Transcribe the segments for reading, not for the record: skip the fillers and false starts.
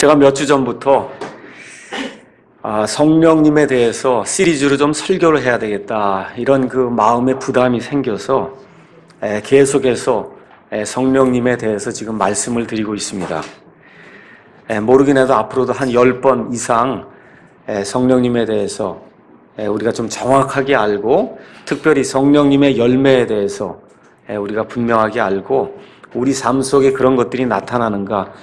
제가 몇 주 전부터 성령님에 대해서 시리즈로 좀 설교를 해야 되겠다 이런 그 마음의 부담이 생겨서 계속해서 성령님에 대해서 지금 말씀을 드리고 있습니다. 모르긴 해도 앞으로도 한 10번 이상 성령님에 대해서 우리가 좀 정확하게 알고, 특별히 성령님의 열매에 대해서 우리가 분명하게 알고 우리 삶 속에 그런 것들이 나타나는가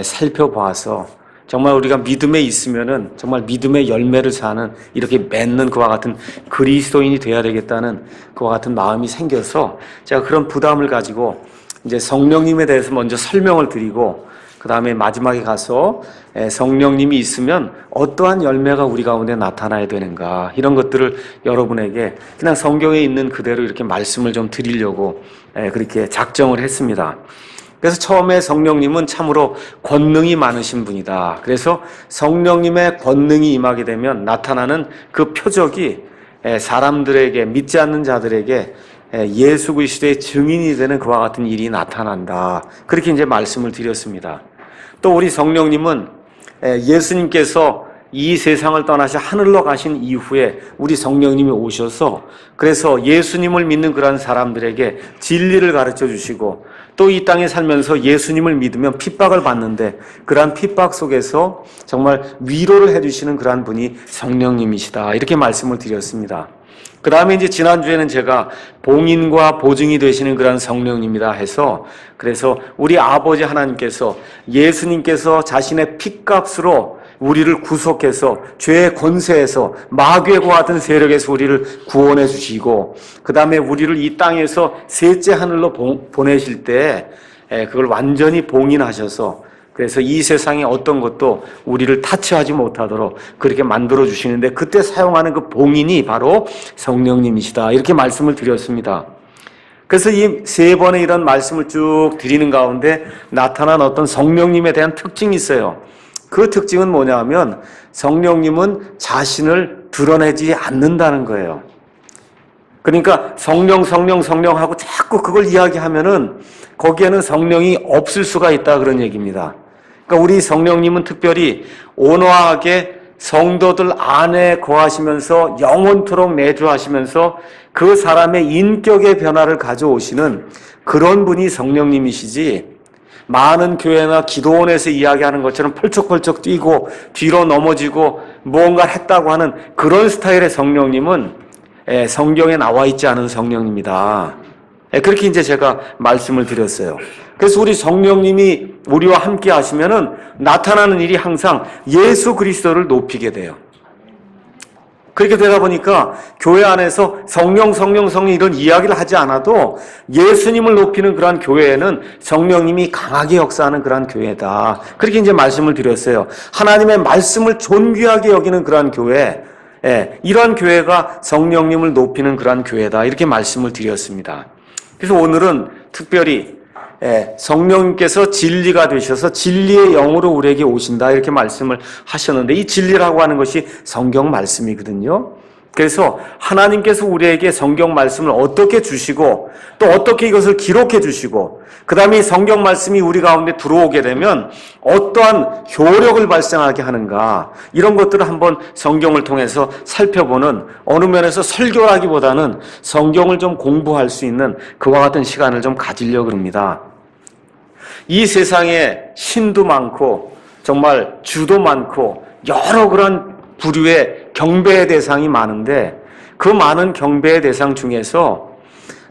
살펴봐서 정말 우리가 믿음에 있으면은 정말 믿음의 열매를 사는, 이렇게 맺는 그와 같은 그리스도인이 되어야 되겠다는 그와 같은 마음이 생겨서 제가 그런 부담을 가지고 이제 성령님에 대해서 먼저 설명을 드리고, 그 다음에 마지막에 가서 성령님이 있으면 어떠한 열매가 우리 가운데 나타나야 되는가, 이런 것들을 여러분에게 그냥 성경에 있는 그대로 이렇게 말씀을 좀 드리려고 그렇게 작정을 했습니다. 그래서 처음에 성령님은 참으로 권능이 많으신 분이다. 그래서 성령님의 권능이 임하게 되면 나타나는 그 표적이 사람들에게, 믿지 않는 자들에게 예수 그리스도의 증인이 되는 그와 같은 일이 나타난다. 그렇게 이제 말씀을 드렸습니다. 또 우리 성령님은 예수님께서 이 세상을 떠나셔 하늘로 가신 이후에 우리 성령님이 오셔서, 그래서 예수님을 믿는 그런 사람들에게 진리를 가르쳐 주시고, 또 이 땅에 살면서 예수님을 믿으면 핍박을 받는데 그러한 핍박 속에서 정말 위로를 해주시는 그러한 분이 성령님이시다, 이렇게 말씀을 드렸습니다. 그 다음에 이제 지난주에는 제가 봉인과 보증이 되시는 그런 성령님이다 해서, 그래서 우리 아버지 하나님께서, 예수님께서 자신의 핏값으로 우리를 구속해서 죄의 권세에서, 마귀와 같은 세력에서 우리를 구원해 주시고, 그 다음에 우리를 이 땅에서 셋째 하늘로 보내실 때 그걸 완전히 봉인하셔서, 그래서 이 세상에 어떤 것도 우리를 타치하지 못하도록 그렇게 만들어 주시는데, 그때 사용하는 그 봉인이 바로 성령님이시다, 이렇게 말씀을 드렸습니다. 그래서 이 세 번의 이런 말씀을 쭉 드리는 가운데 나타난 어떤 성령님에 대한 특징이 있어요. 그 특징은 뭐냐 하면, 성령님은 자신을 드러내지 않는다는 거예요. 그러니까 성령 하고 자꾸 그걸 이야기하면은 거기에는 성령이 없을 수가 있다, 그런 얘기입니다. 그러니까 우리 성령님은 특별히 온화하게 성도들 안에 거하시면서 영원토록 내주하시면서 그 사람의 인격의 변화를 가져오시는 그런 분이 성령님이시지, 많은 교회나 기도원에서 이야기하는 것처럼 펄쩍펄쩍 뛰고 뒤로 넘어지고 무언가를 했다고 하는 그런 스타일의 성령님은 성경에 나와 있지 않은 성령입니다. 그렇게 이제 제가 말씀을 드렸어요. 그래서 우리 성령님이 우리와 함께 하시면은 나타나는 일이 항상 예수 그리스도를 높이게 돼요. 그렇게 되다 보니까 교회 안에서 성령 이런 이야기를 하지 않아도 예수님을 높이는 그러한 교회에는 성령님이 강하게 역사하는 그러한 교회다, 그렇게 이제 말씀을 드렸어요. 하나님의 말씀을 존귀하게 여기는 그러한 교회, 이러한 교회가 성령님을 높이는 그러한 교회다, 이렇게 말씀을 드렸습니다. 그래서 오늘은 특별히 성령님께서 진리가 되셔서 진리의 영으로 우리에게 오신다, 이렇게 말씀을 하셨는데, 이 진리라고 하는 것이 성경 말씀이거든요. 그래서 하나님께서 우리에게 성경 말씀을 어떻게 주시고, 또 어떻게 이것을 기록해 주시고, 그 다음에 성경 말씀이 우리 가운데 들어오게 되면 어떠한 효력을 발생하게 하는가, 이런 것들을 한번 성경을 통해서 살펴보는, 어느 면에서 설교라기보다는 성경을 좀 공부할 수 있는 그와 같은 시간을 좀 가지려고 합니다. 이 세상에 신도 많고 정말 주도 많고 여러 그런 부류의 경배의 대상이 많은데, 그 많은 경배의 대상 중에서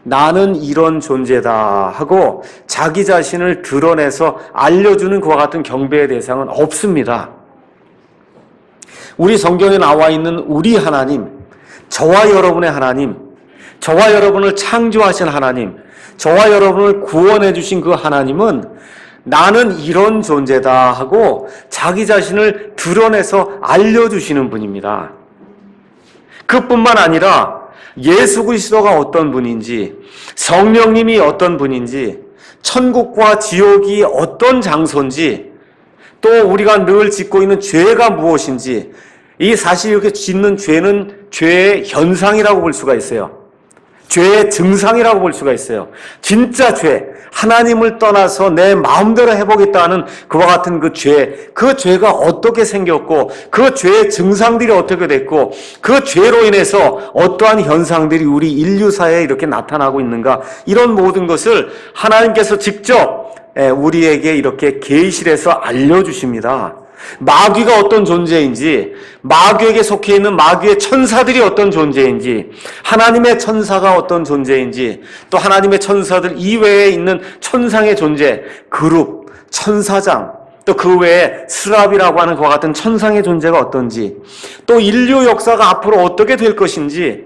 나는 이런 존재다 하고 자기 자신을 드러내서 알려주는 그와 같은 경배의 대상은 없습니다. 우리 성경에 나와 있는 우리 하나님, 저와 여러분의 하나님, 저와 여러분을 창조하신 하나님, 저와 여러분을 구원해 주신 그 하나님은 나는 이런 존재다 하고 자기 자신을 드러내서 알려주시는 분입니다. 그뿐만 아니라 예수 그리스도가 어떤 분인지, 성령님이 어떤 분인지, 천국과 지옥이 어떤 장소인지, 또 우리가 늘 짓고 있는 죄가 무엇인지, 이 사실 이렇게 짓는 죄는 죄의 현상이라고 볼 수가 있어요. 죄의 증상이라고 볼 수가 있어요. 진짜 죄, 하나님을 떠나서 내 마음대로 해보겠다는 그와 같은 그 죄가 어떻게 생겼고 그 죄의 증상들이 어떻게 됐고 그 죄로 인해서 어떠한 현상들이 우리 인류사에 이렇게 나타나고 있는가, 이런 모든 것을 하나님께서 직접 우리에게 이렇게 계시해서 알려주십니다. 마귀가 어떤 존재인지, 마귀에게 속해 있는 마귀의 천사들이 어떤 존재인지, 하나님의 천사가 어떤 존재인지, 또 하나님의 천사들 이외에 있는 천상의 존재, 그룹, 천사장, 또 그 외에 스랍이라고 하는 그와 같은 천상의 존재가 어떤지, 또 인류 역사가 앞으로 어떻게 될 것인지,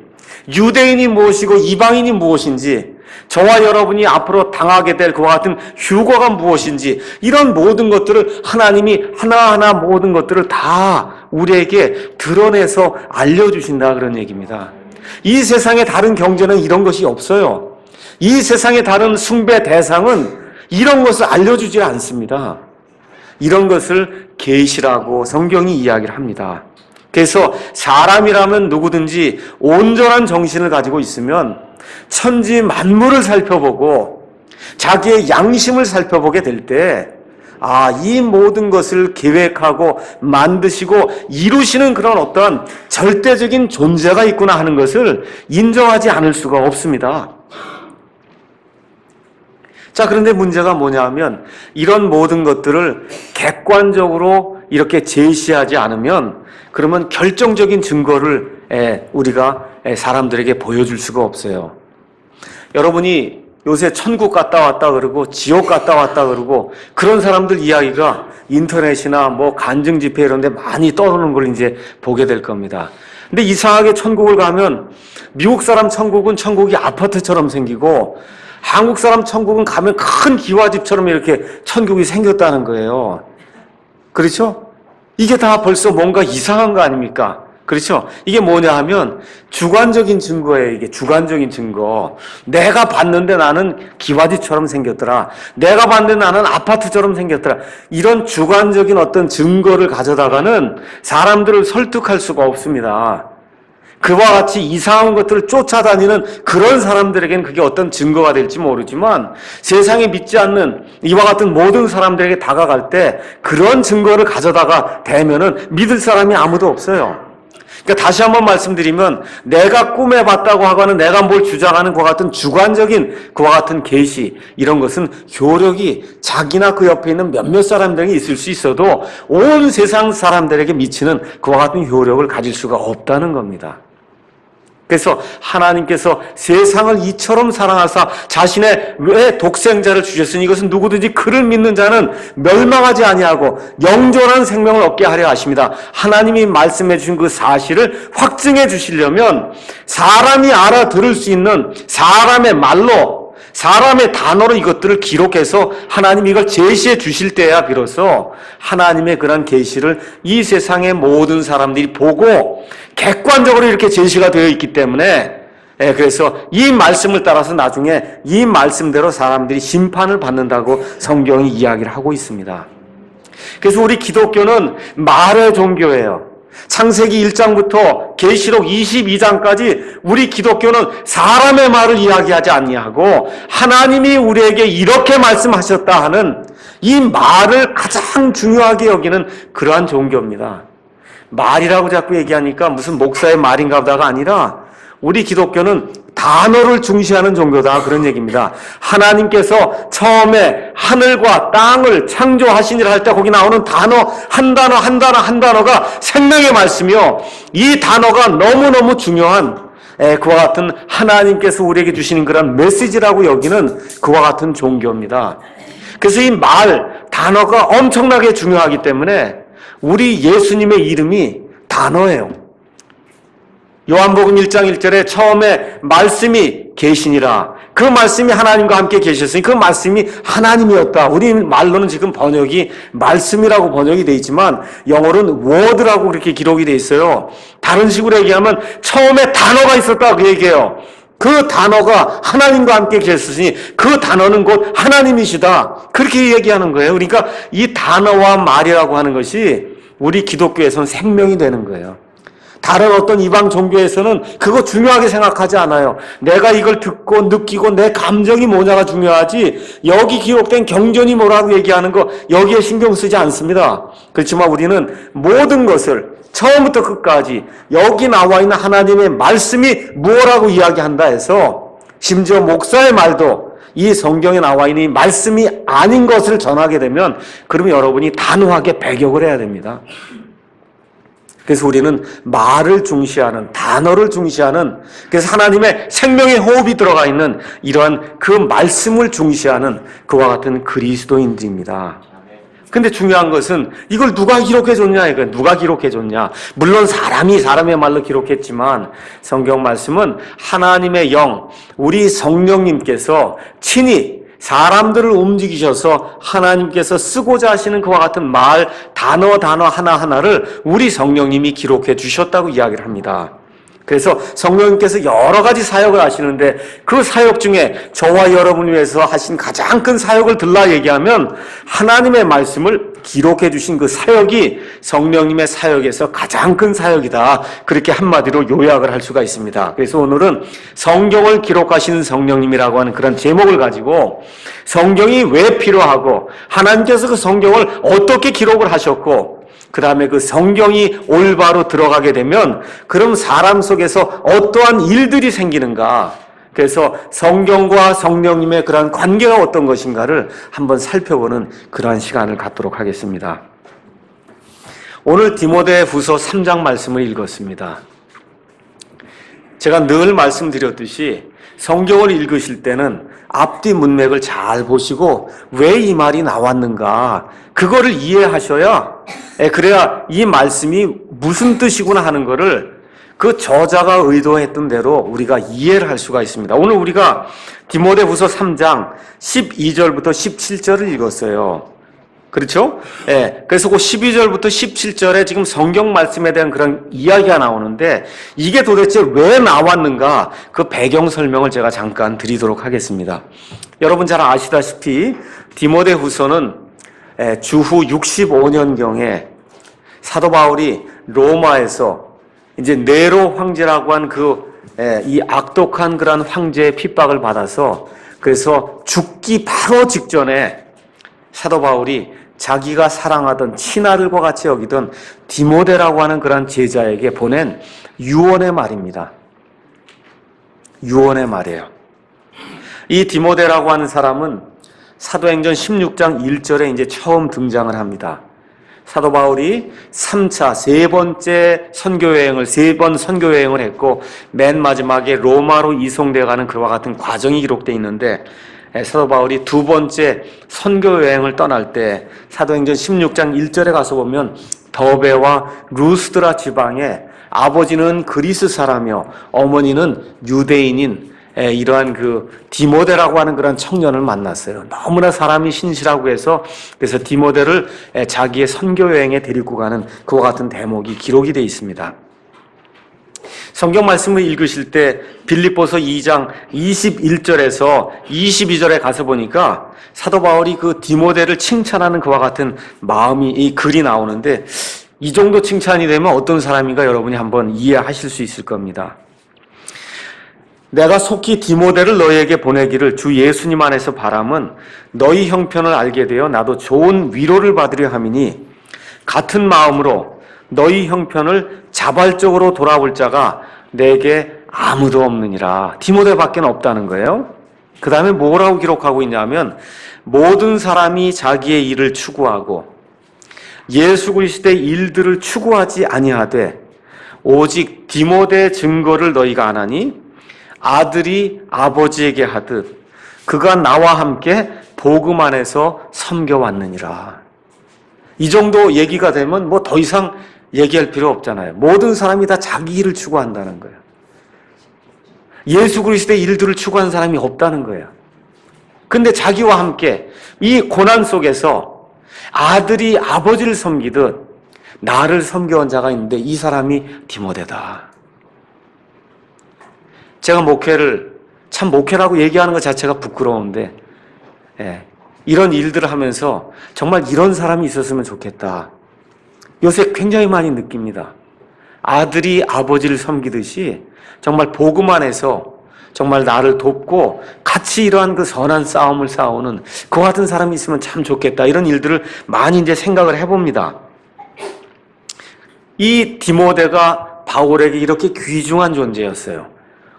유대인이 무엇이고 이방인이 무엇인지, 저와 여러분이 앞으로 당하게 될 그와 같은 휴거가 무엇인지, 이런 모든 것들을 하나님이 하나하나 모든 것들을 다 우리에게 드러내서 알려주신다, 그런 얘기입니다. 이 세상의 다른 경제는 이런 것이 없어요. 이 세상의 다른 숭배 대상은 이런 것을 알려주지 않습니다. 이런 것을 계시라고 성경이 이야기를 합니다. 그래서 사람이라면 누구든지 온전한 정신을 가지고 있으면 천지 만물을 살펴보고 자기의 양심을 살펴보게 될 때, 이 모든 것을 계획하고 만드시고 이루시는 그런 어떤 절대적인 존재가 있구나 하는 것을 인정하지 않을 수가 없습니다. 자, 그런데 문제가 뭐냐 하면 이런 모든 것들을 객관적으로 이렇게 제시하지 않으면, 그러면 결정적인 증거를 우리가 사람들에게 보여줄 수가 없어요. 여러분이 요새 천국 갔다 왔다 그러고 지옥 갔다 왔다 그러고 그런 사람들 이야기가 인터넷이나 뭐 간증 집회 이런 데 많이 떠오르는 걸 이제 보게 될 겁니다. 근데 이상하게 천국을 가면 미국 사람 천국은 천국이 아파트처럼 생기고, 한국 사람 천국은 가면 큰 기와집처럼 이렇게 천국이 생겼다는 거예요. 그렇죠? 이게 다 벌써 뭔가 이상한 거 아닙니까? 그렇죠? 이게 뭐냐 하면 주관적인 증거예요. 이게 주관적인 증거. 내가 봤는데 나는 기와집처럼 생겼더라. 내가 봤는데 나는 아파트처럼 생겼더라. 이런 주관적인 어떤 증거를 가져다가는 사람들을 설득할 수가 없습니다. 그와 같이 이상한 것들을 쫓아다니는 그런 사람들에게는 그게 어떤 증거가 될지 모르지만, 세상에 믿지 않는 이와 같은 모든 사람들에게 다가갈 때 그런 증거를 가져다가 대면은 믿을 사람이 아무도 없어요. 그러니까 다시 한번 말씀드리면, 내가 꿈에 봤다고 하거나 내가 뭘 주장하는 그와 같은 주관적인 그와 같은 계시, 이런 것은 효력이 자기나 그 옆에 있는 몇몇 사람들에게 있을 수 있어도 온 세상 사람들에게 미치는 그와 같은 효력을 가질 수가 없다는 겁니다. 그래서 하나님께서 세상을 이처럼 사랑하사 자신의 왜 독생자를 주셨으니 이것은 누구든지 그를 믿는 자는 멸망하지 아니하고 영존한 생명을 얻게 하려 하십니다. 하나님이 말씀해 주신 그 사실을 확증해 주시려면 사람이 알아들을 수 있는 사람의 말로, 사람의 단어로 이것들을 기록해서 하나님이 이걸 제시해 주실 때야 비로소 하나님의 그런 계시를 이 세상의 모든 사람들이 보고 객관적으로 이렇게 제시가 되어 있기 때문에, 그래서 이 말씀을 따라서 나중에 이 말씀대로 사람들이 심판을 받는다고 성경이 이야기를 하고 있습니다. 그래서 우리 기독교는 말의 종교예요. 창세기 1장부터 계시록 22장까지 우리 기독교는 사람의 말을 이야기하지 아니하고 하나님이 우리에게 이렇게 말씀하셨다 하는 이 말을 가장 중요하게 여기는 그러한 종교입니다. 말이라고 자꾸 얘기하니까 무슨 목사의 말인가 보다가 아니라 우리 기독교는 단어를 중시하는 종교다, 그런 얘기입니다. 하나님께서 처음에 하늘과 땅을 창조하시니라 할 때 거기 나오는 단어 한 단어가 생명의 말씀이요, 이 단어가 너무너무 중요한 그와 같은 하나님께서 우리에게 주시는 그런 메시지라고 여기는 그와 같은 종교입니다. 그래서 이 말, 단어가 엄청나게 중요하기 때문에 우리 예수님의 이름이 단어예요. 요한복음 1장 1절에 처음에 말씀이 계시니라. 그 말씀이 하나님과 함께 계셨으니 그 말씀이 하나님이었다. 우리 말로는 지금 번역이 말씀이라고 번역이 되어 있지만 영어로는 word라고 그렇게 기록이 되어 있어요. 다른 식으로 얘기하면 처음에 단어가 있었다, 그 얘기예요. 그 단어가 하나님과 함께 계셨으니 그 단어는 곧 하나님이시다, 그렇게 얘기하는 거예요. 그러니까 이 단어와 말이라고 하는 것이 우리 기독교에서는 생명이 되는 거예요. 다른 어떤 이방 종교에서는 그거 중요하게 생각하지 않아요. 내가 이걸 듣고 느끼고 내 감정이 뭐냐가 중요하지, 여기 기록된 경전이 뭐라고 얘기하는 거 여기에 신경 쓰지 않습니다. 그렇지만 우리는 모든 것을 처음부터 끝까지 여기 나와 있는 하나님의 말씀이 뭐라고 이야기한다 해서, 심지어 목사의 말도 이 성경에 나와 있는 이 말씀이 아닌 것을 전하게 되면 그러면 여러분이 단호하게 배격을 해야 됩니다. 그래서 우리는 말을 중시하는, 단어를 중시하는, 그래서 하나님의 생명의 호흡이 들어가 있는 이러한 그 말씀을 중시하는 그와 같은 그리스도인들입니다. 근데 중요한 것은 이걸 누가 기록해줬냐, 이거 누가 기록해줬냐. 물론 사람이 사람의 말로 기록했지만 성경 말씀은 하나님의 영, 우리 성령님께서 친히 사람들을 움직이셔서 하나님께서 쓰고자 하시는 그와 같은 말, 단어 하나하나를 우리 성령님이 기록해 주셨다고 이야기를 합니다. 그래서 성령님께서 여러 가지 사역을 하시는데 그 사역 중에 저와 여러분을 위해서 하신 가장 큰 사역을 들라 얘기하면 하나님의 말씀을 기록해 주신 그 사역이 성령님의 사역에서 가장 큰 사역이다. 그렇게 한마디로 요약을 할 수가 있습니다. 그래서 오늘은 성경을 기록하시는 성령님이라고 하는 그런 제목을 가지고 성경이 왜 필요하고 하나님께서 그 성경을 어떻게 기록을 하셨고 그 다음에 그 성경이 올바로 들어가게 되면 그럼 사람 속에서 어떠한 일들이 생기는가, 그래서 성경과 성령님의 그러한 관계가 어떤 것인가를 한번 살펴보는 그러한 시간을 갖도록 하겠습니다. 오늘 디모데후서 3장 말씀을 읽었습니다. 제가 늘 말씀드렸듯이 성경을 읽으실 때는 앞뒤 문맥을 잘 보시고 왜 이 말이 나왔는가 그거를 이해하셔야, 그래야 이 말씀이 무슨 뜻이구나 하는 거를 그 저자가 의도했던 대로 우리가 이해를 할 수가 있습니다. 오늘 우리가 디모데후서 3장 12절부터 17절을 읽었어요. 그렇죠? 그래서 그 12절부터 17절에 지금 성경 말씀에 대한 그런 이야기가 나오는데 이게 도대체 왜 나왔는가 그 배경 설명을 제가 잠깐 드리도록 하겠습니다. 여러분 잘 아시다시피 디모데후서는 주후 65년경에 사도 바울이 로마에서 이제 네로 황제라고 한 이 악독한 그런 황제의 핍박을 받아서 그래서 죽기 바로 직전에 사도 바울이 자기가 사랑하던 친아들과 같이 여기던 디모데라고 하는 그런 제자에게 보낸 유언의 말입니다. 유언의 말이에요. 이 디모데라고 하는 사람은 사도행전 16장 1절에 이제 처음 등장을 합니다. 사도 바울이 3차, 세 번째 선교여행을, 3번 선교여행을 했고 맨 마지막에 로마로 이송되어 가는 그와 같은 과정이 기록되어 있는데 사도 바울이 2번째 선교여행을 떠날 때 사도행전 16장 1절에 가서 보면 더베와 루스드라 지방에 아버지는 그리스 사람이요 어머니는 유대인인 이러한 그 디모데라고 하는 그런 청년을 만났어요. 너무나 사람이 신실하고 해서 그래서 디모데를 자기의 선교여행에 데리고 가는 그와 같은 대목이 기록이 되어 있습니다. 성경 말씀을 읽으실 때 빌립보서 2장 21절에서 22절에 가서 보니까 사도 바울이 그 디모데를 칭찬하는 그와 같은 마음이 이 글이 나오는데 이 정도 칭찬이 되면 어떤 사람인가 여러분이 한번 이해하실 수 있을 겁니다. 내가 속히 디모데를 너희에게 보내기를 주 예수님 안에서 바람은 너희 형편을 알게 되어 나도 좋은 위로를 받으려 함이니 같은 마음으로 너희 형편을 자발적으로 돌아볼 자가 내게 아무도 없느니라. 디모데밖에 없다는 거예요. 그 다음에 뭐라고 기록하고 있냐면 모든 사람이 자기의 일을 추구하고 예수 그리스도의 일들을 추구하지 아니하되 오직 디모데의 증거를 너희가 아나니 아들이 아버지에게 하듯 그가 나와 함께 복음 안에서 섬겨왔느니라. 이 정도 얘기가 되면 뭐 더 이상 얘기할 필요 없잖아요. 모든 사람이 다 자기 일을 추구한다는 거예요. 예수 그리스도의 일들을 추구하는 사람이 없다는 거예요. 근데 자기와 함께 이 고난 속에서 아들이 아버지를 섬기듯 나를 섬겨온 자가 있는데 이 사람이 디모데다. 제가 목회라고 얘기하는 것 자체가 부끄러운데 이런 일들을 하면서 정말 이런 사람이 있었으면 좋겠다. 요새 굉장히 많이 느낍니다. 아들이 아버지를 섬기듯이 정말 복음 안에서 정말 나를 돕고 같이 이러한 그 선한 싸움을 싸우는 그와 같은 사람이 있으면 참 좋겠다. 이런 일들을 많이 이제 생각을 해봅니다. 이 디모데가 바울에게 이렇게 귀중한 존재였어요.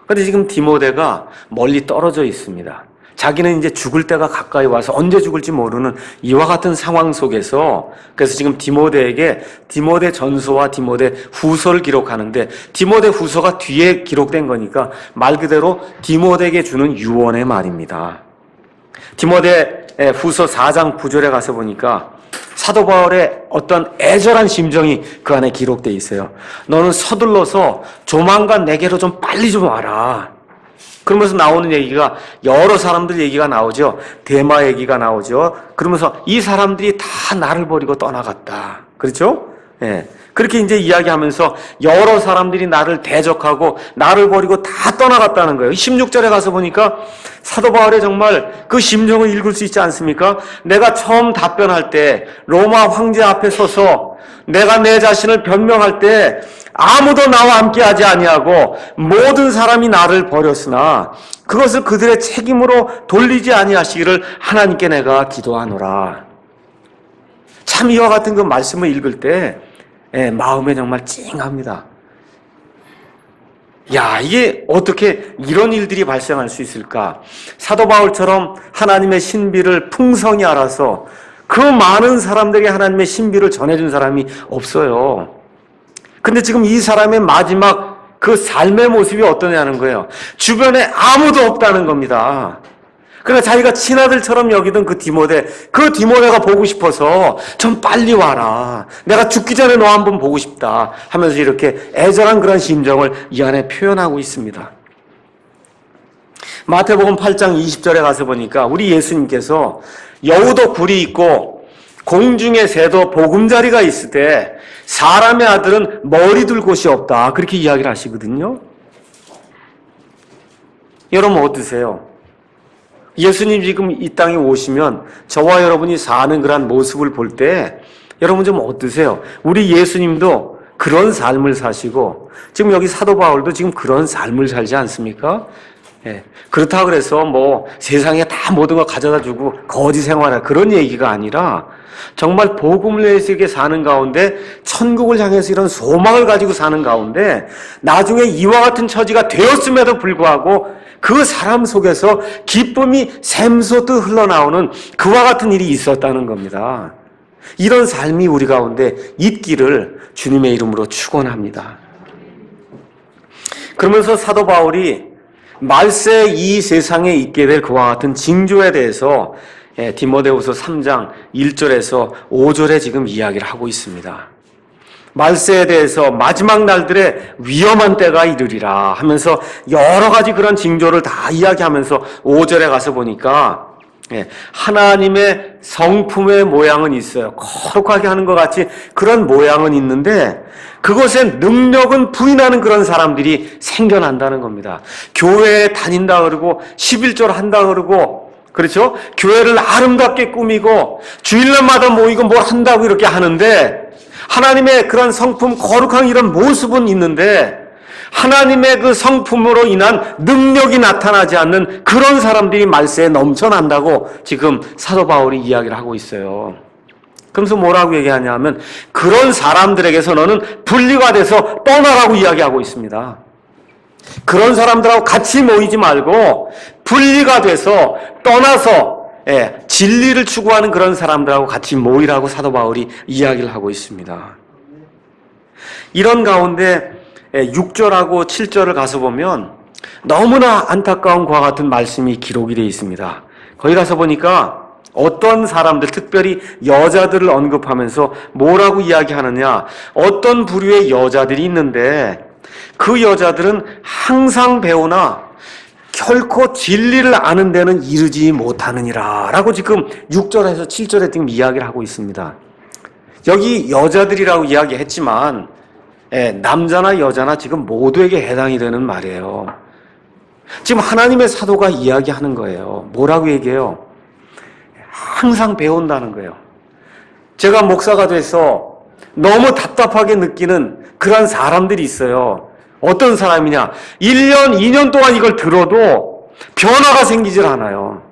그런데 지금 디모데가 멀리 떨어져 있습니다. 자기는 이제 죽을 때가 가까이 와서 언제 죽을지 모르는 이와 같은 상황 속에서 그래서 지금 디모데에게 디모데 전서와 디모데 후서를 기록하는데 디모데 후서가 뒤에 기록된 거니까 말 그대로 디모데에게 주는 유언의 말입니다. 디모데 후서 4장 9절에 가서 보니까 사도 바울의 어떤 애절한 심정이 그 안에 기록되어 있어요. 너는 서둘러서 조만간 내게로 좀 빨리 좀 와라. 그러면서 나오는 얘기가 여러 사람들 얘기가 나오죠. 데마 얘기가 나오죠. 그러면서 이 사람들이 다 나를 버리고 떠나갔다. 그렇죠? 예. 그렇게 이제 이야기하면서 여러 사람들이 나를 대적하고 나를 버리고 다 떠나갔다는 거예요. 16절에 가서 보니까 사도 바울의 정말 그 심정을 읽을 수 있지 않습니까? 내가 처음 답변할 때 로마 황제 앞에 서서 내가 내 자신을 변명할 때 아무도 나와 함께하지 아니하고 모든 사람이 나를 버렸으나 그것을 그들의 책임으로 돌리지 아니하시기를 하나님께 내가 기도하노라. 참 이와 같은 그 말씀을 읽을 때 마음에 정말 찡합니다. 야, 이게 어떻게 이런 일들이 발생할 수 있을까? 사도 바울처럼 하나님의 신비를 풍성히 알아서 그 많은 사람들에게 하나님의 신비를 전해준 사람이 없어요. 근데 지금 이 사람의 마지막 그 삶의 모습이 어떠냐는 거예요. 주변에 아무도 없다는 겁니다. 그러니까 자기가 친아들처럼 여기던 그 디모데가 보고 싶어서 좀 빨리 와라. 내가 죽기 전에 너 한번 보고 싶다 하면서 이렇게 애절한 그런 심정을 이 안에 표현하고 있습니다. 마태복음 8장 20절에 가서 보니까 우리 예수님께서 여우도 굴이 있고 공중의 새도 보금자리가 있을 때 사람의 아들은 머리 둘 곳이 없다. 그렇게 이야기를 하시거든요. 여러분 어떠세요? 예수님 지금 이 땅에 오시면 저와 여러분이 사는 그런 모습을 볼 때 여러분 좀 어떠세요? 우리 예수님도 그런 삶을 사시고 지금 여기 사도 바울도 지금 그런 삶을 살지 않습니까? 예. 그렇다고 그래서 뭐 세상에 다 모든 걸 가져다 주고 거지 생활할 그런 얘기가 아니라 정말 복음을 위해서 이렇게 사는 가운데 천국을 향해서 이런 소망을 가지고 사는 가운데 나중에 이와 같은 처지가 되었음에도 불구하고 그 사람 속에서 기쁨이 샘솟듯 흘러나오는 그와 같은 일이 있었다는 겁니다. 이런 삶이 우리 가운데 있기를 주님의 이름으로 축원합니다. 그러면서 사도 바울이 말세 이 세상에 있게 될 그와 같은 징조에 대해서 디모데후서 3장 1절에서 5절에 지금 이야기를 하고 있습니다. 말세에 대해서 마지막 날들의 위험한 때가 이르리라 하면서 여러 가지 그런 징조를 다 이야기하면서 5절에 가서 보니까 하나님의 성품의 모양은 있어요. 거룩하게 하는 것 같이 그런 모양은 있는데 그것의 능력은 부인하는 그런 사람들이 생겨난다는 겁니다. 교회에 다닌다 그러고 11조 한다 그러고 그렇죠? 교회를 아름답게 꾸미고 주일날마다 모이고 뭘 한다고 이렇게 하는데 하나님의 그런 성품 거룩한 이런 모습은 있는데 하나님의 그 성품으로 인한 능력이 나타나지 않는 그런 사람들이 말세에 넘쳐난다고 지금 사도 바울이 이야기를 하고 있어요. 그러면서 뭐라고 얘기하냐면 그런 사람들에게서 너는 분리가 돼서 떠나라고 이야기하고 있습니다. 그런 사람들하고 같이 모이지 말고 분리가 돼서 떠나서 진리를 추구하는 그런 사람들하고 같이 모이라고 사도 바울이 이야기를 하고 있습니다. 이런 가운데 6절하고 7절을 가서 보면 너무나 안타까운 그와 같은 말씀이 기록이 되어 있습니다. 거기 가서 보니까 어떤 사람들, 특별히 여자들을 언급하면서 뭐라고 이야기하느냐, 어떤 부류의 여자들이 있는데 그 여자들은 항상 배우나 결코 진리를 아는 데는 이르지 못하느니라 라고 지금 6절에서 7절에 지금 이야기를 하고 있습니다. 여기 여자들이라고 이야기했지만 남자나 여자나 지금 모두에게 해당이 되는 말이에요. 지금 하나님의 사도가 이야기하는 거예요. 뭐라고 얘기해요? 항상 배운다는 거예요. 제가 목사가 돼서 너무 답답하게 느끼는 그런 사람들이 있어요. 어떤 사람이냐? 1년, 2년 동안 이걸 들어도 변화가 생기질 않아요.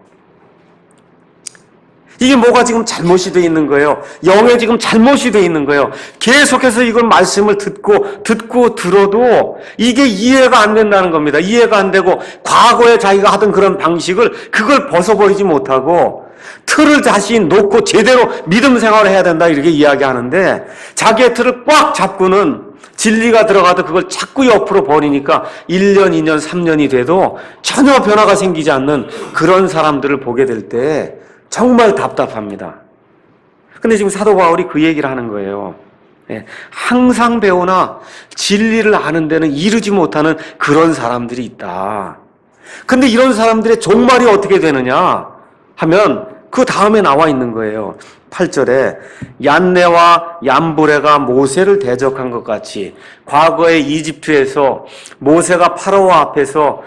이게 뭐가 지금 잘못이 돼 있는 거예요. 영에 지금 잘못이 돼 있는 거예요. 계속해서 이걸 말씀을 듣고 들어도 이게 이해가 안 된다는 겁니다. 이해가 안 되고 과거에 자기가 하던 그런 방식을 그걸 벗어버리지 못하고 틀을 다시 놓고 제대로 믿음 생활을 해야 된다 이렇게 이야기하는데 자기의 틀을 꽉 잡고는 진리가 들어가도 그걸 자꾸 옆으로 버리니까 1년, 2년, 3년이 돼도 전혀 변화가 생기지 않는 그런 사람들을 보게 될 때 정말 답답합니다. 근데 지금 사도 바울이 그 얘기를 하는 거예요. 항상 배우나 진리를 아는 데는 이르지 못하는 그런 사람들이 있다. 근데 이런 사람들의 종말이 어떻게 되느냐 하면 그 다음에 나와 있는 거예요. 8절에 얀네와 얀브레가 모세를 대적한 것 같이 과거의 이집트에서 모세가 파라오 앞에서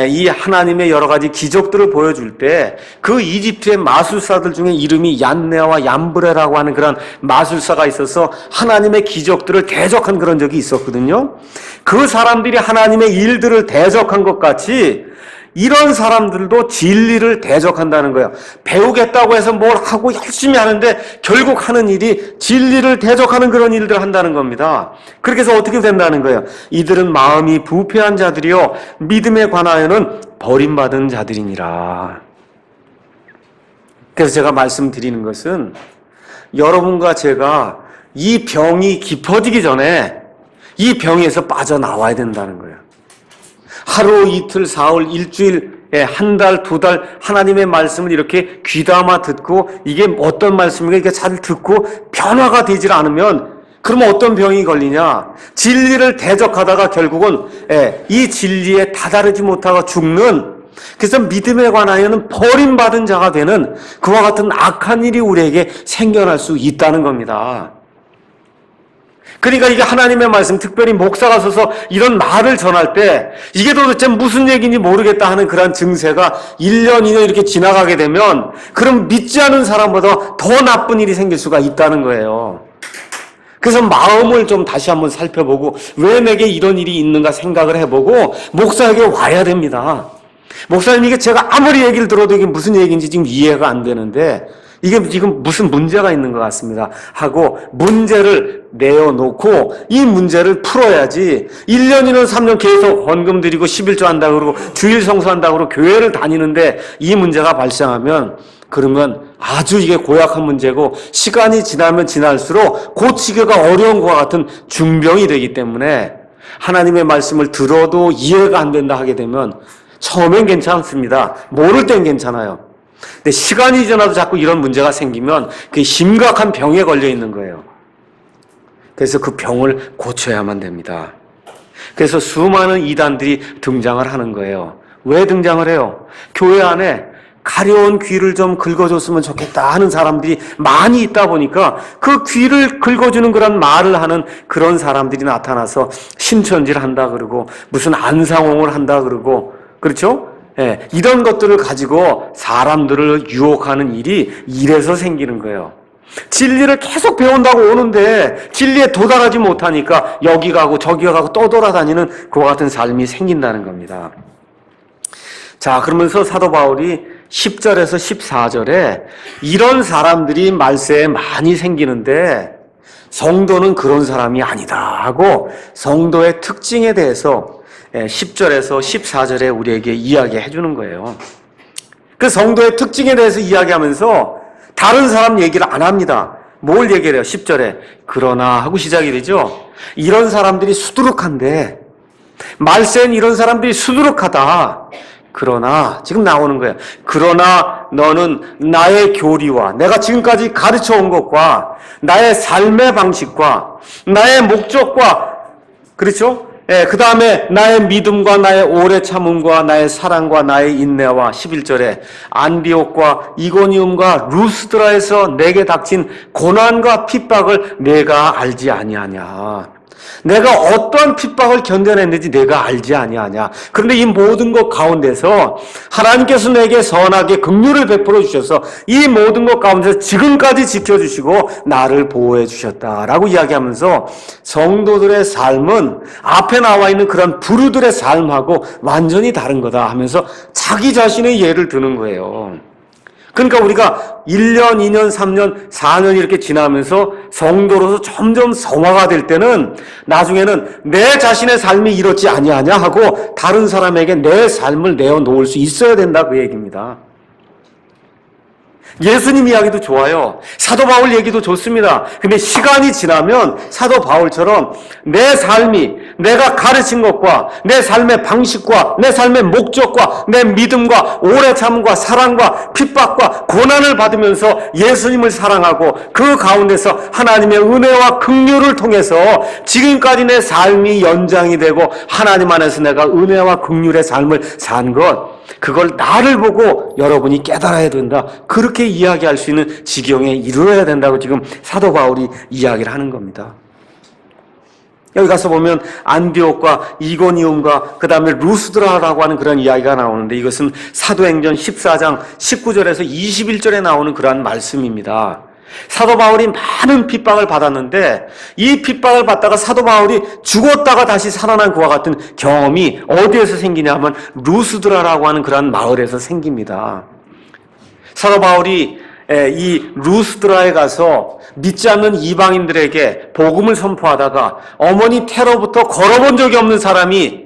이 하나님의 여러 가지 기적들을 보여줄 때 그 이집트의 마술사들 중에 이름이 얀네와 얀브레라고 하는 그런 마술사가 있어서 하나님의 기적들을 대적한 그런 적이 있었거든요. 그 사람들이 하나님의 일들을 대적한 것 같이 이런 사람들도 진리를 대적한다는 거예요. 배우겠다고 해서 뭘 하고 열심히 하는데 결국 하는 일이 진리를 대적하는 그런 일들을 한다는 겁니다. 그렇게 해서 어떻게 된다는 거예요? 이들은 마음이 부패한 자들이요 믿음에 관하여는 버림받은 자들이니라. 그래서 제가 말씀드리는 것은 여러분과 제가 이 병이 깊어지기 전에 이 병에서 빠져나와야 된다는 거예요. 하루, 이틀, 사흘, 일주일, 한 달, 두 달 하나님의 말씀을 이렇게 귀담아 듣고 이게 어떤 말씀인가 이렇게 잘 듣고 변화가 되질 않으면 그러면 어떤 병이 걸리냐? 진리를 대적하다가 결국은 이 진리에 다다르지 못하고 죽는, 그래서 믿음에 관하여는 버림받은 자가 되는 그와 같은 악한 일이 우리에게 생겨날 수 있다는 겁니다. 그러니까 이게 하나님의 말씀, 특별히 목사가 서서 이런 말을 전할 때 이게 도대체 무슨 얘기인지 모르겠다 하는 그런 증세가 1년, 2년 이렇게 지나가게 되면 그럼 믿지 않은 사람보다 더 나쁜 일이 생길 수가 있다는 거예요. 그래서 마음을 좀 다시 한번 살펴보고 왜 내게 이런 일이 있는가 생각을 해보고 목사에게 와야 됩니다. 목사님, 이게 제가 아무리 얘기를 들어도 이게 무슨 얘기인지 지금 이해가 안 되는데 이게 지금 무슨 문제가 있는 것 같습니다 하고 문제를 내어놓고 이 문제를 풀어야지 1년, 2년, 3년 계속 헌금 드리고 11조 한다고 그러고 주일 성수한다고 그러고 교회를 다니는데 이 문제가 발생하면 그러면 아주 이게 고약한 문제고 시간이 지나면 지날수록 고치기가 어려운 것과 같은 중병이 되기 때문에 하나님의 말씀을 들어도 이해가 안 된다 하게 되면 처음엔 괜찮습니다. 모를 땐 괜찮아요. 근데 시간이 지나도 자꾸 이런 문제가 생기면 그게 심각한 병에 걸려 있는 거예요. 그래서 그 병을 고쳐야만 됩니다. 그래서 수많은 이단들이 등장을 하는 거예요. 왜 등장을 해요? 교회 안에 가려운 귀를 좀 긁어줬으면 좋겠다 하는 사람들이 많이 있다 보니까 그 귀를 긁어주는 그런 말을 하는 그런 사람들이 나타나서 신천지를 한다 그러고 무슨 안상홍을 한다 그러고, 그렇죠? 이런 것들을 가지고 사람들을 유혹하는 일이 이래서 생기는 거예요. 진리를 계속 배운다고 오는데 진리에 도달하지 못하니까 여기 가고 저기 가고 떠돌아다니는 그와 같은 삶이 생긴다는 겁니다. 자, 그러면서 사도 바울이 10절에서 14절에 이런 사람들이 말세에 많이 생기는데 성도는 그런 사람이 아니다 하고 성도의 특징에 대해서 10절에서 14절에 우리에게 이야기해 주는 거예요. 그 성도의 특징에 대해서 이야기하면서 다른 사람 얘기를 안 합니다. 뭘 얘기를 해요? 10절에 그러나 하고 시작이 되죠. 이런 사람들이 수두룩한데 말세는 이런 사람들이 수두룩하다. 그러나 지금 나오는 거예요. 그러나 너는 나의 교리와 내가 지금까지 가르쳐 온 것과 나의 삶의 방식과 나의 목적과, 그렇죠? 그 다음에 나의 믿음과 나의 오래 참음과 나의 사랑과 나의 인내와 11절에 안디옥과 이고니움과 루스드라에서 내게 닥친 고난과 핍박을 내가 알지 아니하냐. 내가 어떠한 핍박을 견뎌냈는지 내가 알지 아니하냐. 그런데 이 모든 것 가운데서 하나님께서 내게 선하게 긍휼을 베풀어 주셔서 이 모든 것 가운데서 지금까지 지켜주시고 나를 보호해 주셨다라고 이야기하면서 성도들의 삶은 앞에 나와 있는 그런 부류들의 삶하고 완전히 다른 거다 하면서 자기 자신의 예를 드는 거예요. 그러니까 우리가 1년, 2년, 3년, 4년 이렇게 지나면서 성도로서 점점 성화가 될 때는 나중에는 내 자신의 삶이 이렇지 아니하냐 하고 다른 사람에게 내 삶을 내어놓을 수 있어야 된다 그 얘기입니다. 예수님 이야기도 좋아요. 사도 바울 얘기도 좋습니다. 근데 시간이 지나면 사도 바울처럼 내 삶이 내가 가르친 것과 내 삶의 방식과 내 삶의 목적과 내 믿음과 오래 참음과 사랑과 핍박과 고난을 받으면서 예수님을 사랑하고 그 가운데서 하나님의 은혜와 긍휼을 통해서 지금까지 내 삶이 연장이 되고 하나님 안에서 내가 은혜와 긍휼의 삶을 산 것, 그걸 나를 보고 여러분이 깨달아야 된다. 그렇게 이야기할 수 있는 지경에 이르러야 된다고 지금 사도 바울이 이야기를 하는 겁니다. 여기 가서 보면 안디옥과 이고니움과 그 다음에 루스드라라고 하는 그런 이야기가 나오는데 이것은 사도행전 14장 19절에서 21절에 나오는 그러한 말씀입니다. 사도 바울이 많은 핍박을 받았는데 이 핍박을 받다가 사도 바울이 죽었다가 다시 살아난 그와 같은 경험이 어디에서 생기냐 하면 루스드라라고 하는 그런 마을에서 생깁니다. 사도 바울이 이 루스드라에 가서 믿지 않는 이방인들에게 복음을 선포하다가 어머니 태로부터 걸어본 적이 없는 사람이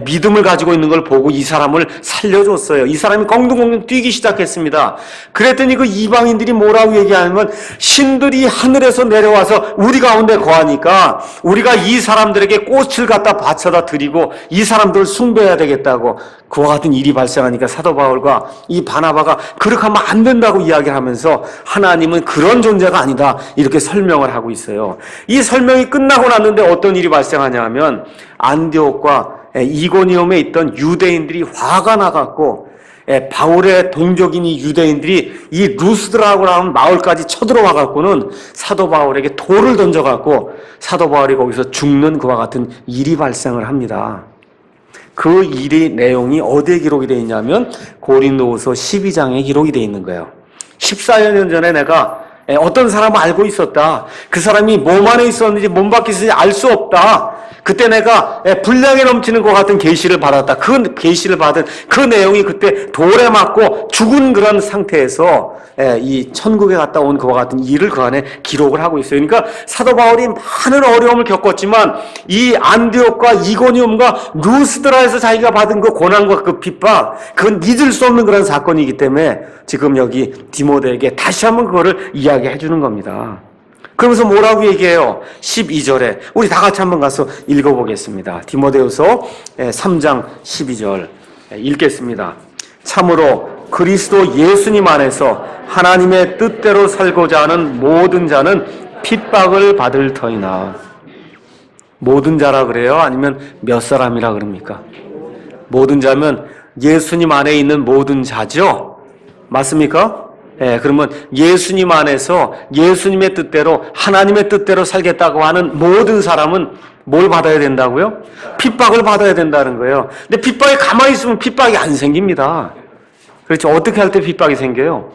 믿음을 가지고 있는 걸 보고 이 사람을 살려줬어요. 이 사람이 껑둥껑둥 뛰기 시작했습니다. 그랬더니 그 이방인들이 뭐라고 얘기하냐면 신들이 하늘에서 내려와서 우리 가운데 거하니까 우리가 이 사람들에게 꽃을 갖다 바쳐다 드리고 이 사람들을 숭배해야 되겠다고 그와 같은 일이 발생하니까 사도 바울과 이 바나바가 그렇게 하면 안 된다고 이야기를 하면서 하나님은 그런 존재가 아니다 이렇게 설명을 하고 있어요. 이 설명이 끝나고 났는데 어떤 일이 발생하냐 하면 안디옥과 이고니움에 있던 유대인들이 화가 나갖고 바울의 동족인 이 유대인들이 이 루스드라고 하는 마을까지 쳐들어와갖고는 사도 바울에게 돌을 던져갖고 사도 바울이 거기서 죽는 그와 같은 일이 발생을 합니다. 그 일의 내용이 어디에 기록이 되어 있냐면 고린도후서 12장에 기록이 되어 있는 거예요. 14년 전에 내가 어떤 사람을 알고 있었다. 그 사람이 몸 안에 있었는지 몸 밖에 있었는지 알 수 없다. 그때 내가 분량에 넘치는 것 같은 계시를 받았다. 그 계시를 받은 그 내용이 그때 돌에 맞고 죽은 그런 상태에서 이 천국에 갔다 온 그와 같은 일을 그 안에 기록을 하고 있어요. 그러니까 사도 바울이 많은 어려움을 겪었지만 이 안디옥과 이고니움과 루스드라에서 자기가 받은 그 고난과 그 핍박, 그건 잊을 수 없는 그런 사건이기 때문에 지금 여기 디모데에게 다시 한번 그거를 이야기해 주는 겁니다. 그러면서 뭐라고 얘기해요? 12절에 우리 다 같이 한번 가서 읽어보겠습니다. 디모데후서 3장 12절 읽겠습니다. 참으로 그리스도 예수님 안에서 하나님의 뜻대로 살고자 하는 모든 자는 핍박을 받을 터이나. 모든 자라 그래요? 아니면 몇 사람이라 그럽니까? 모든 자면 예수님 안에 있는 모든 자죠? 맞습니까? 그러면 예수님 안에서 예수님의 뜻대로 하나님의 뜻대로 살겠다고 하는 모든 사람은 뭘 받아야 된다고요? 핍박을 받아야 된다는 거예요. 근데 핍박이 가만히 있으면 핍박이 안 생깁니다. 그렇죠? 어떻게 할 때 핍박이 생겨요?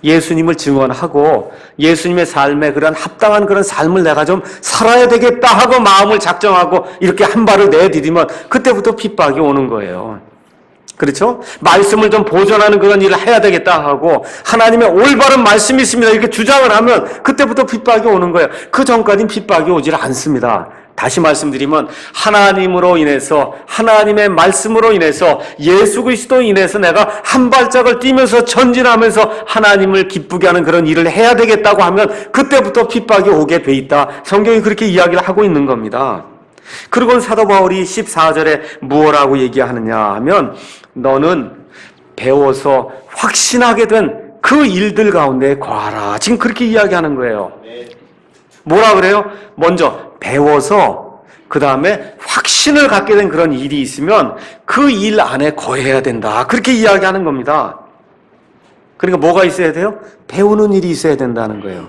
예수님을 증언하고 예수님의 삶에 그런 합당한 그런 삶을 내가 좀 살아야 되겠다 하고 마음을 작정하고 이렇게 한 발을 내디디면 그때부터 핍박이 오는 거예요. 그렇죠? 말씀을 좀 보존하는 그런 일을 해야 되겠다 하고 하나님의 올바른 말씀이 있습니다 이렇게 주장을 하면 그때부터 핍박이 오는 거예요. 그 전까지는 핍박이 오질 않습니다. 다시 말씀드리면 하나님으로 인해서 하나님의 말씀으로 인해서 예수 그리스도로 인해서 내가 한 발짝을 뛰면서 전진하면서 하나님을 기쁘게 하는 그런 일을 해야 되겠다고 하면 그때부터 핍박이 오게 돼 있다. 성경이 그렇게 이야기를 하고 있는 겁니다. 그리고 사도 바울이 14절에 무엇라고 얘기하느냐 하면 너는 배워서 확신하게 된 그 일들 가운데 거하라. 지금 그렇게 이야기하는 거예요. 뭐라 그래요? 먼저 배워서 그 다음에 확신을 갖게 된 그런 일이 있으면 그 일 안에 거해야 된다. 그렇게 이야기하는 겁니다. 그러니까 뭐가 있어야 돼요? 배우는 일이 있어야 된다는 거예요.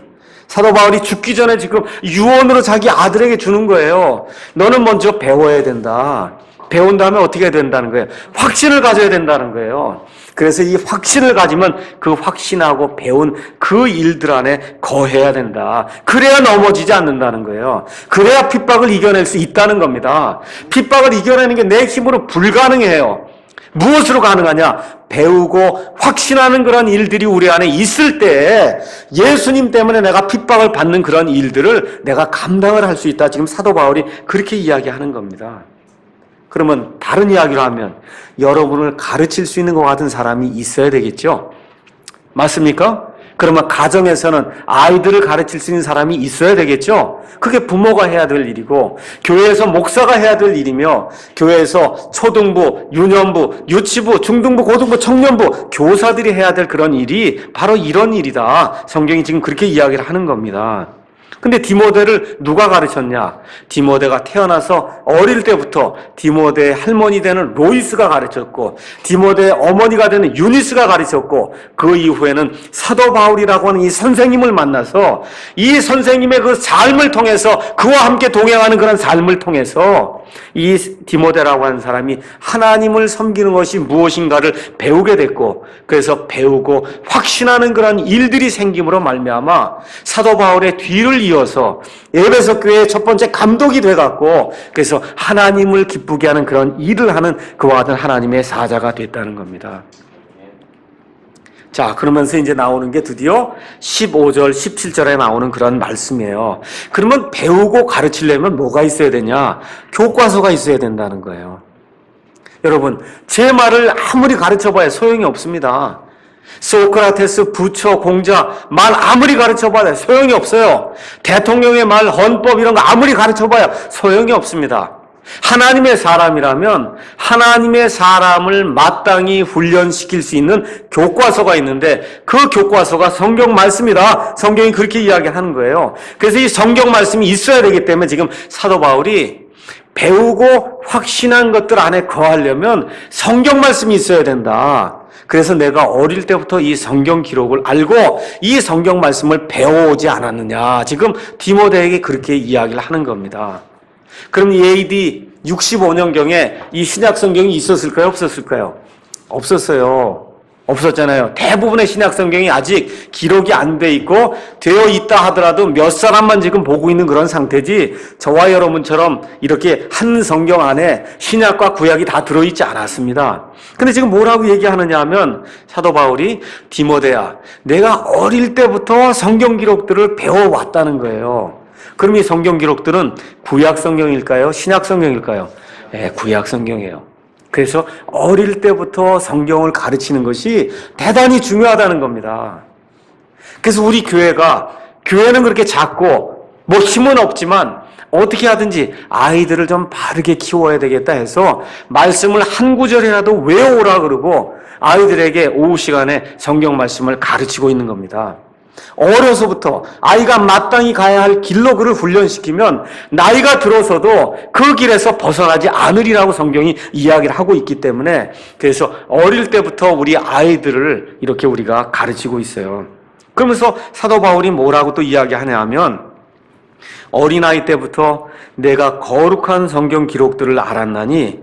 사도 바울이 죽기 전에 지금 유언으로 자기 아들에게 주는 거예요. 너는 먼저 배워야 된다. 배운 다음에 어떻게 해야 된다는 거예요? 확신을 가져야 된다는 거예요. 그래서 이 확신을 가지면 그 확신하고 배운 그 일들 안에 거해야 된다. 그래야 넘어지지 않는다는 거예요. 그래야 핍박을 이겨낼 수 있다는 겁니다. 핍박을 이겨내는 게 내 힘으로 불가능해요. 무엇으로 가능하냐? 배우고 확신하는 그런 일들이 우리 안에 있을 때 예수님 때문에 내가 핍박을 받는 그런 일들을 내가 감당을 할 수 있다. 지금 사도 바울이 그렇게 이야기하는 겁니다. 그러면 다른 이야기로 하면 여러분을 가르칠 수 있는 것 같은 사람이 있어야 되겠죠? 맞습니까? 그러면 가정에서는 아이들을 가르칠 수 있는 사람이 있어야 되겠죠? 그게 부모가 해야 될 일이고 교회에서 목사가 해야 될 일이며 교회에서 초등부, 유년부, 유치부, 중등부, 고등부, 청년부 교사들이 해야 될 그런 일이 바로 이런 일이다. 성경이 지금 그렇게 이야기를 하는 겁니다. 근데 디모데를 누가 가르쳤냐? 디모데가 태어나서 어릴 때부터 디모데의 할머니 되는 로이스가 가르쳤고 디모데의 어머니가 되는 유니스가 가르쳤고 그 이후에는 사도 바울이라고 하는 이 선생님을 만나서 이 선생님의 그 삶을 통해서 그와 함께 동행하는 그런 삶을 통해서 이 디모데라고 하는 사람이 하나님을 섬기는 것이 무엇인가를 배우게 됐고 그래서 배우고 확신하는 그런 일들이 생김으로 말미암아 사도 바울의 뒤를 이어서 에베소 교회의 첫 번째 감독이 돼갖고 그래서 하나님을 기쁘게 하는 그런 일을 하는 그와 같은 하나님의 사자가 됐다는 겁니다. 자, 그러면서 이제 나오는 게 드디어 15절, 17절에 나오는 그런 말씀이에요. 그러면 배우고 가르치려면 뭐가 있어야 되냐? 교과서가 있어야 된다는 거예요. 여러분, 제 말을 아무리 가르쳐봐야 소용이 없습니다. 소크라테스, 부처, 공자 말 아무리 가르쳐봐야 소용이 없어요. 대통령의 말, 헌법 이런 거 아무리 가르쳐봐야 소용이 없습니다. 하나님의 사람이라면 하나님의 사람을 마땅히 훈련시킬 수 있는 교과서가 있는데 그 교과서가 성경 말씀이다. 성경이 그렇게 이야기하는 거예요. 그래서 이 성경 말씀이 있어야 되기 때문에 지금 사도 바울이 배우고 확신한 것들 안에 거하려면 성경 말씀이 있어야 된다. 그래서 내가 어릴 때부터 이 성경 기록을 알고 이 성경 말씀을 배워오지 않았느냐. 지금 디모데에게 그렇게 이야기를 하는 겁니다. 그럼 AD 65년경에 이 신약 성경이 있었을까요? 없었을까요? 없었어요. 없었잖아요. 대부분의 신약 성경이 아직 기록이 안 돼 있고 되어 있다 하더라도 몇 사람만 지금 보고 있는 그런 상태지 저와 여러분처럼 이렇게 한 성경 안에 신약과 구약이 다 들어있지 않았습니다. 근데 지금 뭐라고 얘기하느냐 하면 사도 바울이 디모데야, 내가 어릴 때부터 성경 기록들을 배워왔다는 거예요. 그럼 이 성경 기록들은 구약 성경일까요? 신약 성경일까요? 네, 구약 성경이에요. 그래서 어릴 때부터 성경을 가르치는 것이 대단히 중요하다는 겁니다. 그래서 우리 교회는 그렇게 작고 뭐 힘은 없지만 어떻게 하든지 아이들을 좀 바르게 키워야 되겠다 해서 말씀을 한 구절이라도 외워오라 그러고 아이들에게 오후 시간에 성경 말씀을 가르치고 있는 겁니다. 어려서부터 아이가 마땅히 가야 할 길로 그를 훈련시키면 나이가 들어서도 그 길에서 벗어나지 않으리라고 성경이 이야기를 하고 있기 때문에 그래서 어릴 때부터 우리 아이들을 이렇게 우리가 가르치고 있어요. 그러면서 사도 바울이 뭐라고 또 이야기하냐 하면 어린아이 때부터 내가 거룩한 성경 기록들을 알았나니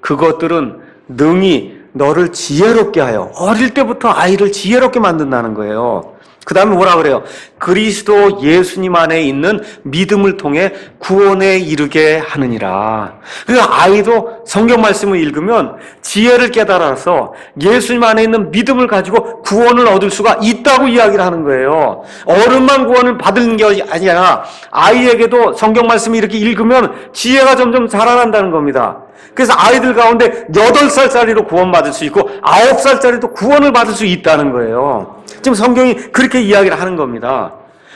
그것들은 능히 너를 지혜롭게 하여 어릴 때부터 아이를 지혜롭게 만든다는 거예요. 그 다음에 뭐라 그래요? 그리스도 예수님 안에 있는 믿음을 통해 구원에 이르게 하느니라. 그러니까 아이도 성경 말씀을 읽으면 지혜를 깨달아서 예수님 안에 있는 믿음을 가지고 구원을 얻을 수가 있다고 이야기를 하는 거예요. 어른만 구원을 받는 게 아니라 아이에게도 성경 말씀을 이렇게 읽으면 지혜가 점점 자라난다는 겁니다. 그래서 아이들 가운데 8살짜리로 구원받을 수 있고 9살짜리도 구원을 받을 수 있다는 거예요. 지금 성경이 그렇게 이야기를 하는 겁니다.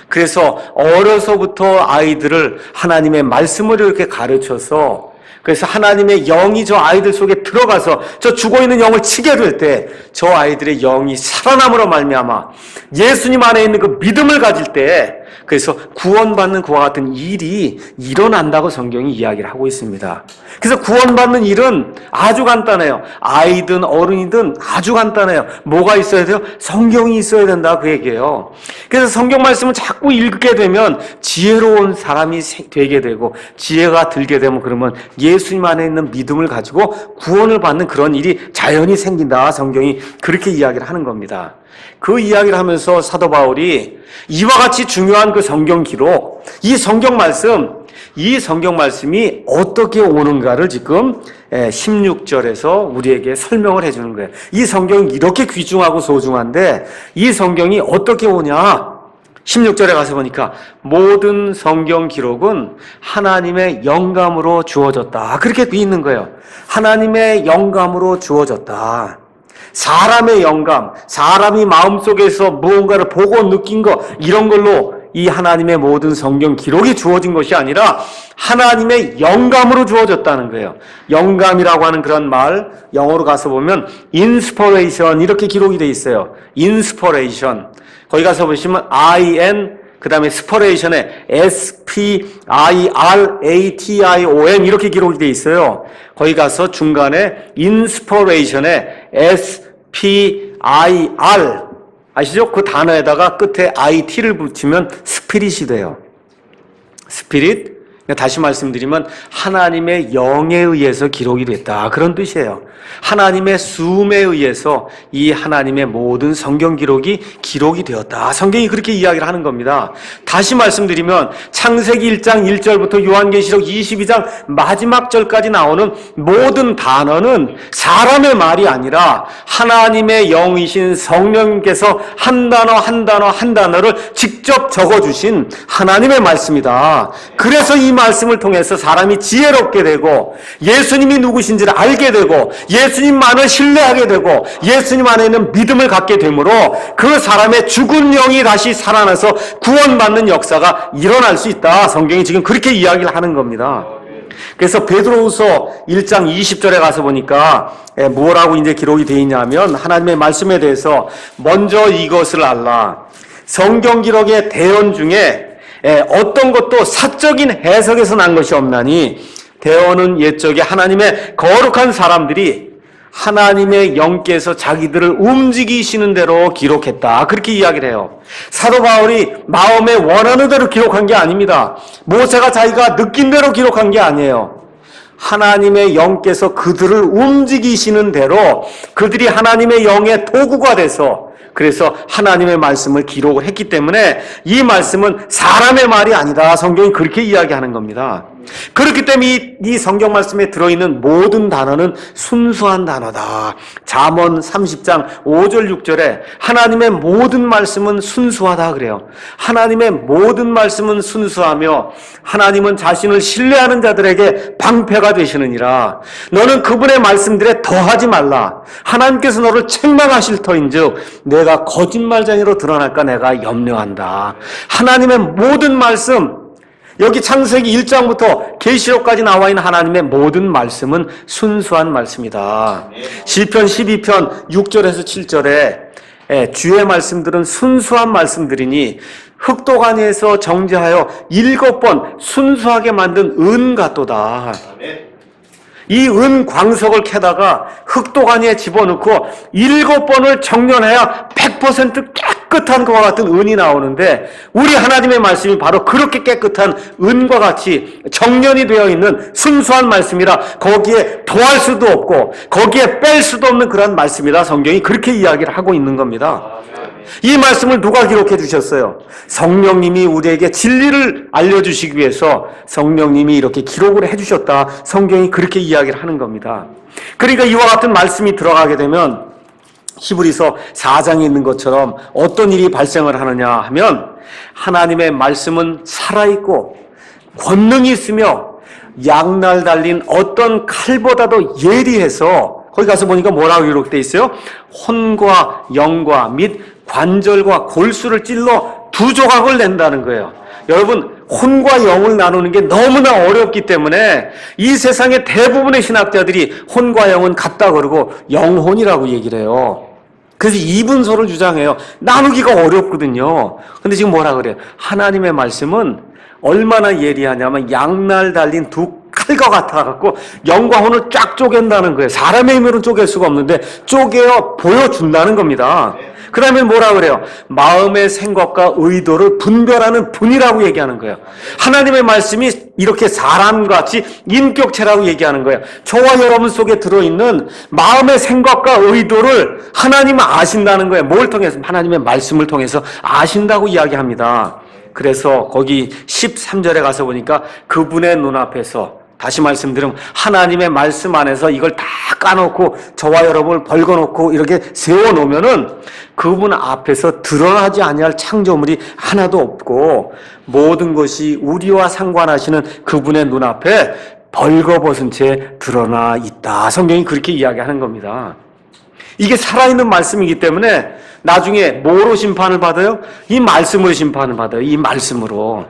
그래서 어려서부터 아이들을 하나님의 말씀을 이렇게 가르쳐서 그래서 하나님의 영이 저 아이들 속에 들어가서 저 죽어있는 영을 치게 될 때 저 아이들의 영이 살아남으로 말미암아 예수님 안에 있는 그 믿음을 가질 때 그래서 구원받는 그와 같은 일이 일어난다고 성경이 이야기를 하고 있습니다. 그래서 구원받는 일은 아주 간단해요. 아이든 어른이든 아주 간단해요. 뭐가 있어야 돼요? 성경이 있어야 된다, 그 얘기예요. 그래서 성경 말씀을 자꾸 읽게 되면 지혜로운 사람이 되게 되고, 지혜가 들게 되면 그러면 예수님 안에 있는 믿음을 가지고 구원을 받는 그런 일이 자연히 생긴다, 성경이 그렇게 이야기를 하는 겁니다. 그 이야기를 하면서 사도 바울이 이와 같이 중요한 그 성경 기록, 이 성경 말씀이 어떻게 오는가를 지금 16절에서 우리에게 설명을 해주는 거예요. 이 성경이 이렇게 귀중하고 소중한데 이 성경이 어떻게 오냐? 16절에 가서 보니까 모든 성경 기록은 하나님의 영감으로 주어졌다, 그렇게 돼 있는 거예요. 하나님의 영감으로 주어졌다. 사람의 영감, 사람이 마음속에서 무언가를 보고 느낀 거, 이런 걸로 이 하나님의 모든 성경 기록이 주어진 것이 아니라 하나님의 영감으로 주어졌다는 거예요. 영감이라고 하는 그런 말, 영어로 가서 보면 inspiration 이렇게 기록이 돼 있어요. inspiration. 거기 가서 보시면 in 그 다음에 spiration에 spiration 이렇게 기록이 돼 있어요. 거기 가서 중간에 inspiration에 spir 아시죠? 그 단어에다가 끝에 it를 붙이면 스피릿이 돼요. 스피릿. 다시 말씀드리면 하나님의 영에 의해서 기록이 됐다, 그런 뜻이에요. 하나님의 수음에 의해서 이 하나님의 모든 성경 기록이 기록이 되었다, 성경이 그렇게 이야기를 하는 겁니다. 다시 말씀드리면 창세기 1장 1절부터 요한계시록 22장 마지막 절까지 나오는 모든 단어는 사람의 말이 아니라 하나님의 영이신 성령님께서 한 단어 한 단어 한 단어를 직접 적어주신 하나님의 말씀이다. 그래서 이 말씀을 통해서 사람이 지혜롭게 되고 예수님이 누구신지를 알게 되고 예수님만을 신뢰하게 되고 예수님 안에 있는 믿음을 갖게 되므로 그 사람의 죽은 영이 다시 살아나서 구원받는 역사가 일어날 수 있다, 성경이 지금 그렇게 이야기를 하는 겁니다. 그래서 베드로후서 1장 20절에 가서 보니까 뭐라고 이제 기록이 되어 있냐면 하나님의 말씀에 대해서 먼저 이것을 알라. 성경 기록의 대언 중에 어떤 것도 사적인 해석에서 난 것이 없나니 대언은 옛적에 하나님의 거룩한 사람들이 하나님의 영께서 자기들을 움직이시는 대로 기록했다, 그렇게 이야기를 해요. 사도 바울이 마음에 원하는 대로 기록한 게 아닙니다. 모세가 자기가 느낀 대로 기록한 게 아니에요. 하나님의 영께서 그들을 움직이시는 대로 그들이 하나님의 영의 도구가 돼서, 그래서 하나님의 말씀을 기록을 했기 때문에 이 말씀은 사람의 말이 아니다, 성경이 그렇게 이야기하는 겁니다. 그렇기 때문에 이 성경 말씀에 들어있는 모든 단어는 순수한 단어다. 잠언 30장 5절 6절에 하나님의 모든 말씀은 순수하다 그래요. 하나님의 모든 말씀은 순수하며 하나님은 자신을 신뢰하는 자들에게 방패가 되시느니라. 너는 그분의 말씀들에 더하지 말라. 하나님께서 너를 책망하실 터인즉 내가 거짓말쟁이로 드러날까 내가 염려한다. 하나님의 모든 말씀, 여기 창세기 1장부터 계시록까지 나와 있는 하나님의 모든 말씀은 순수한 말씀이다. 시편 12편 6절에서 7절에 주의 말씀들은 순수한 말씀들이니 흑도가니에서 정죄하여 7번 순수하게 만든 은 같도다. 이 은 광석을 캐다가 흑도가니에 집어넣고 7번을 정련해야 100% 깨끗한 것과 같은 은이 나오는데 우리 하나님의 말씀이 바로 그렇게 깨끗한 은과 같이 정련이 되어 있는 순수한 말씀이라 거기에 더할 수도 없고 거기에 뺄 수도 없는 그런 말씀이라 성경이 그렇게 이야기를 하고 있는 겁니다. 이 말씀을 누가 기록해 주셨어요? 성령님이 우리에게 진리를 알려주시기 위해서 성령님이 이렇게 기록을 해주셨다. 성경이 그렇게 이야기를 하는 겁니다. 그러니까 이와 같은 말씀이 들어가게 되면 히브리서 4장에 있는 것처럼 어떤 일이 발생을 하느냐 하면 하나님의 말씀은 살아있고 권능이 있으며 양날 달린 어떤 칼보다도 예리해서 거기 가서 보니까 뭐라고 기록되어 있어요? 혼과 영과 및 관절과 골수를 찔러 두 조각을 낸다는 거예요. 여러분, 혼과 영을 나누는 게 너무나 어렵기 때문에 이 세상의 대부분의 신학자들이 혼과 영은 같다 그러고 영혼이라고 얘기를 해요. 그래서 이분소를 주장해요. 나누기가 어렵거든요. 근데 지금 뭐라 그래요? 하나님의 말씀은 얼마나 예리하냐면 양날 달린 두 칼과 같아갖고 영과 혼을 쫙 쪼갠다는 거예요. 사람의 힘으로는 쪼갤 수가 없는데 쪼개어 보여준다는 겁니다. 그 다음에 뭐라 그래요? 마음의 생각과 의도를 분별하는 분이라고 얘기하는 거예요. 하나님의 말씀이 이렇게 사람같이 인격체라고 얘기하는 거예요. 저와 여러분 속에 들어있는 마음의 생각과 의도를 하나님은 아신다는 거예요. 뭘 통해서? 하나님의 말씀을 통해서 아신다고 이야기합니다. 그래서 거기 13절에 가서 보니까 그분의 눈앞에서, 다시 말씀드리면 하나님의 말씀 안에서 이걸 다 까놓고 저와 여러분을 벌거놓고 이렇게 세워놓으면은 그분 앞에서 드러나지 아니할 창조물이 하나도 없고 모든 것이 우리와 상관하시는 그분의 눈앞에 벌거벗은 채 드러나 있다. 성경이 그렇게 이야기하는 겁니다. 이게 살아있는 말씀이기 때문에 나중에 뭐로 심판을 받아요? 이 말씀으로 심판을 받아요. 이 말씀으로.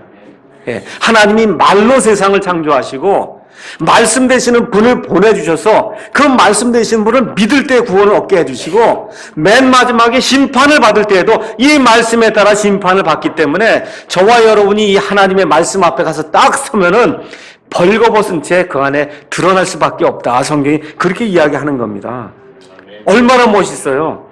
하나님이 말로 세상을 창조하시고 말씀 되시는 분을 보내주셔서 그 말씀 되시는 분을 믿을 때 구원을 얻게 해주시고 맨 마지막에 심판을 받을 때에도 이 말씀에 따라 심판을 받기 때문에 저와 여러분이 이 하나님의 말씀 앞에 가서 딱 서면은 벌거벗은 채 그 안에 드러날 수밖에 없다. 성경이 그렇게 이야기하는 겁니다. 얼마나 멋있어요.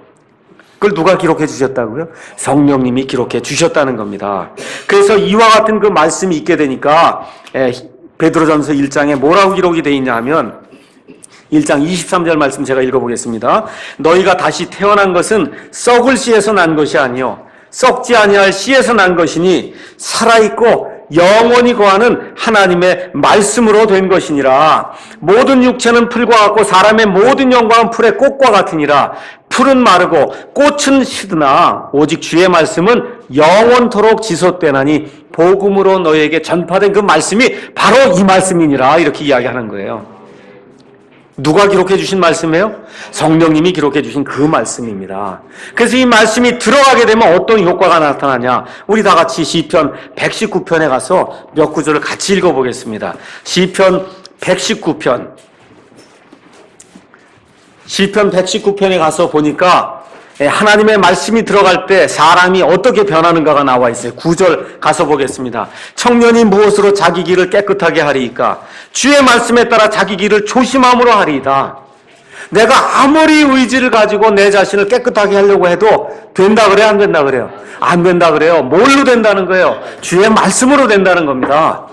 그걸 누가 기록해 주셨다고요? 성령님이 기록해 주셨다는 겁니다. 그래서 이와 같은 그 말씀이 있게 되니까 베드로전서 1장에 뭐라고 기록이 되어 있냐 하면 1장 23절 말씀 제가 읽어보겠습니다. 너희가 다시 태어난 것은 썩을 씨에서 난 것이 아니요 썩지 아니할 씨에서 난 것이니 살아있고 영원히 거하는 하나님의 말씀으로 된 것이니라. 모든 육체는 풀과 같고 사람의 모든 영광은 풀의 꽃과 같으니라. 풀은 마르고 꽃은 시드나 오직 주의 말씀은 영원토록 지속되나니 복음으로 너희에게 전파된 그 말씀이 바로 이 말씀이니라. 이렇게 이야기하는 거예요. 누가 기록해 주신 말씀이에요? 성령님이 기록해 주신 그 말씀입니다. 그래서 이 말씀이 들어가게 되면 어떤 효과가 나타나냐? 우리 다 같이 시편 119편에 가서 몇 구절을 같이 읽어보겠습니다. 시편 119편에 가서 보니까 하나님의 말씀이 들어갈 때 사람이 어떻게 변하는가가 나와 있어요. 9절 가서 보겠습니다. 청년이 무엇으로 자기 길을 깨끗하게 하리이까? 주의 말씀에 따라 자기 길을 조심함으로 하리이다. 내가 아무리 의지를 가지고 내 자신을 깨끗하게 하려고 해도 된다 그래요? 안 된다 그래요? 안 된다 그래요. 뭘로 된다는 거예요? 주의 말씀으로 된다는 겁니다.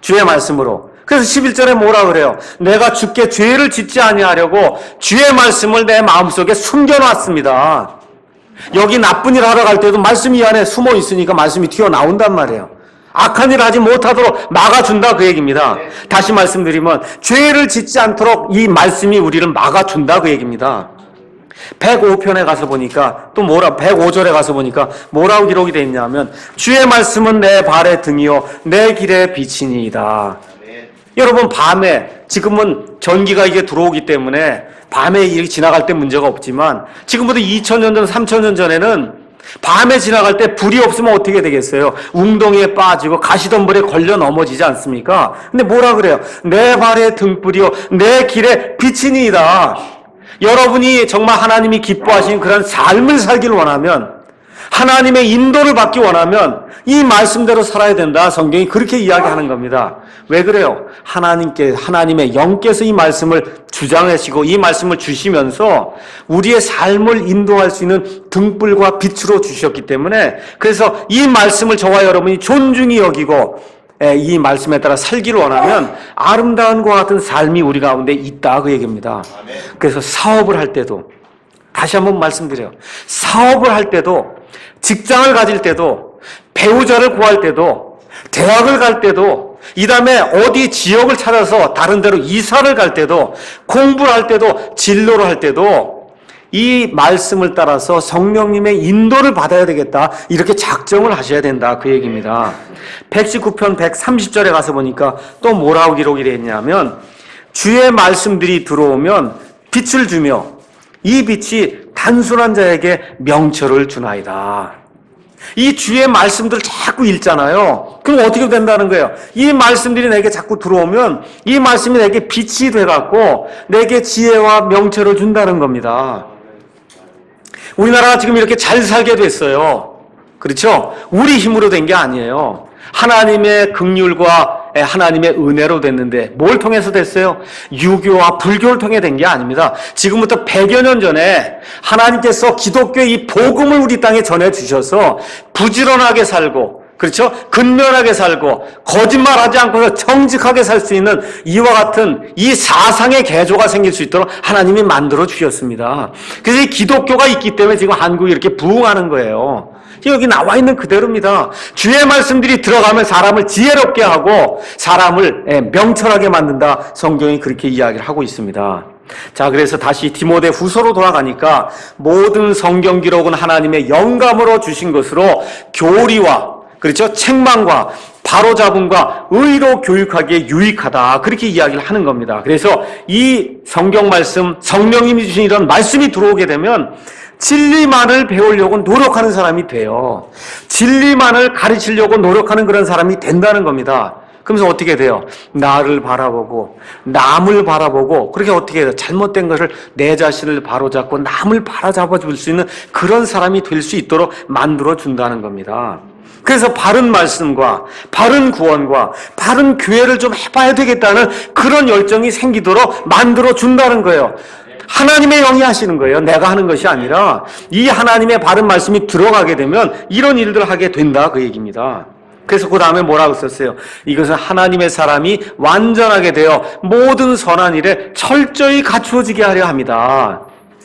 주의 말씀으로. 그래서 11절에 뭐라 그래요? 내가 주께 죄를 짓지 아니하려고 주의 말씀을 내 마음속에 숨겨놨습니다. 여기 나쁜 일 하러 갈 때도 말씀이 이 안에 숨어 있으니까 말씀이 튀어나온단 말이에요. 악한 일 하지 못하도록 막아준다 그 얘기입니다. 다시 말씀드리면 죄를 짓지 않도록 이 말씀이 우리를 막아준다 그 얘기입니다. 105편에 가서 보니까 또 105절에 가서 보니까 뭐라고 기록이 되어 있냐면 주의 말씀은 내 발의 등이요 내 길의 빛이니이다. 여러분 밤에 지금은 전기가 이게 들어오기 때문에 밤에 이렇게 지나갈 때 문제가 없지만 지금부터 2000년 전 3000년 전에는 밤에 지나갈 때 불이 없으면 어떻게 되겠어요? 웅덩이에 빠지고 가시덤불에 걸려 넘어지지 않습니까? 근데 뭐라 그래요? 내 발의 등불이요 내 길의 빛이니이다. 여러분이 정말 하나님이 기뻐하시는 그런 삶을 살길 원하면 하나님의 인도를 받기 원하면 이 말씀대로 살아야 된다. 성경이 그렇게 이야기하는 겁니다. 왜 그래요? 하나님의 영께서 이 말씀을 주장하시고 이 말씀을 주시면서 우리의 삶을 인도할 수 있는 등불과 빛으로 주셨기 때문에 그래서 이 말씀을 저와 여러분이 존중히 여기고 이 말씀에 따라 살기를 원하면 아름다운 것과 같은 삶이 우리 가운데 있다 그 얘기입니다. 그래서 사업을 할 때도 다시 한번 말씀드려요. 사업을 할 때도 직장을 가질 때도 배우자를 구할 때도 대학을 갈 때도 이 다음에 어디 지역을 찾아서 다른 데로 이사를 갈 때도 공부를 할 때도 진로를 할 때도 이 말씀을 따라서 성령님의 인도를 받아야 되겠다 이렇게 작정을 하셔야 된다 그 얘기입니다. 119편 130절에 가서 보니까 또 뭐라고 기록이 되어 있냐면 주의 말씀들이 들어오면 빛을 주며 이 빛이 단순한 자에게 명철을 주나이다. 이 주의 말씀들 자꾸 읽잖아요. 그럼 어떻게 된다는 거예요? 이 말씀들이 내게 자꾸 들어오면 이 말씀이 내게 빛이 돼갖고 내게 지혜와 명철을 준다는 겁니다. 우리나라가 지금 이렇게 잘 살게 됐어요. 그렇죠? 우리 힘으로 된 게 아니에요. 하나님의 긍휼과 하나님의 은혜로 됐는데 뭘 통해서 됐어요? 유교와 불교를 통해 된 게 아닙니다. 지금부터 100여 년 전에 하나님께서 기독교의 이 복음을 우리 땅에 전해주셔서 부지런하게 살고, 그렇죠? 근면하게 살고 거짓말하지 않고서 정직하게 살 수 있는 이와 같은 이 사상의 개조가 생길 수 있도록 하나님이 만들어 주셨습니다. 그래서 이 기독교가 있기 때문에 지금 한국이 이렇게 부흥하는 거예요. 여기 나와 있는 그대로입니다. 주의 말씀들이 들어가면 사람을 지혜롭게 하고 사람을 명철하게 만든다. 성경이 그렇게 이야기를 하고 있습니다. 자, 그래서 다시 디모데 후서로 돌아가니까 모든 성경 기록은 하나님의 영감으로 주신 것으로 교리와, 그렇죠? 책망과 바로잡음과 의로 교육하기에 유익하다. 그렇게 이야기를 하는 겁니다. 그래서 이 성경 말씀, 성령님이 주신 이런 말씀이 들어오게 되면 진리만을 배우려고 노력하는 사람이 돼요. 진리만을 가르치려고 노력하는 그런 사람이 된다는 겁니다. 그러면서 어떻게 돼요? 나를 바라보고 남을 바라보고, 그렇게 어떻게 해요? 잘못된 것을 내 자신을 바로잡고 남을 바로잡아 줄 수 있는 그런 사람이 될 수 있도록 만들어 준다는 겁니다. 그래서 바른 말씀과 바른 구원과 바른 교회를 좀 해봐야 되겠다는 그런 열정이 생기도록 만들어 준다는 거예요. 하나님의 영이 하시는 거예요. 내가 하는 것이 아니라 이 하나님의 바른 말씀이 들어가게 되면 이런 일들을 하게 된다, 그 얘기입니다. 그래서 그 다음에 뭐라고 썼어요? 이것은 하나님의 사람이 완전하게 되어 모든 선한 일에 철저히 갖추어지게 하려 합니다.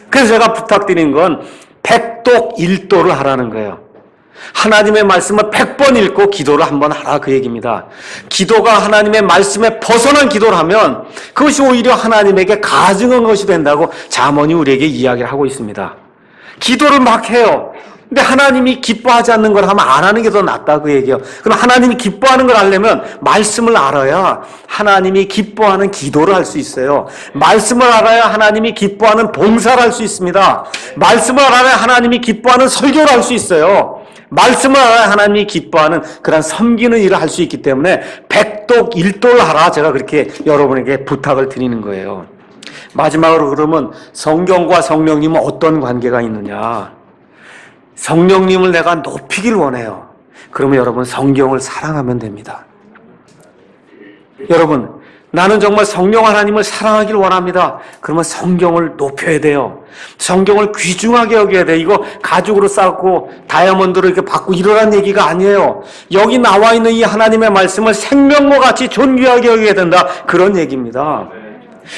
그래서 제가 부탁드린 건 백독 일도를 하라는 거예요. 하나님의 말씀을 100번 읽고 기도를 한번 하라, 그 얘기입니다. 기도가 하나님의 말씀에 벗어난 기도를 하면 그것이 오히려 하나님에게 가증한 것이 된다고 잠언이 우리에게 이야기를 하고 있습니다. 기도를 막 해요. 근데 하나님이 기뻐하지 않는 걸 하면 안 하는 게 더 낫다, 그 얘기예요. 그럼 하나님이 기뻐하는 걸 하려면 말씀을 알아야 하나님이 기뻐하는 기도를 할 수 있어요. 말씀을 알아야 하나님이 기뻐하는 봉사를 할 수 있습니다. 말씀을 알아야 하나님이 기뻐하는 설교를 할 수 있어요. 말씀을 알아야 하나님이 기뻐하는 그런 섬기는 일을 할 수 있기 때문에 백독 일도를 하라, 제가 그렇게 여러분에게 부탁을 드리는 거예요. 마지막으로 그러면 성경과 성령님은 어떤 관계가 있느냐? 성령님을 내가 높이길 원해요. 그러면 여러분 성경을 사랑하면 됩니다. 여러분, 나는 정말 성령 하나님을 사랑하길 원합니다. 그러면 성경을 높여야 돼요. 성경을 귀중하게 여겨야 돼요. 이거 가죽으로 쌓고 다이아몬드로 이렇게 받고 이러란 얘기가 아니에요. 여기 나와 있는 이 하나님의 말씀을 생명과 같이 존귀하게 여겨야 된다, 그런 얘기입니다.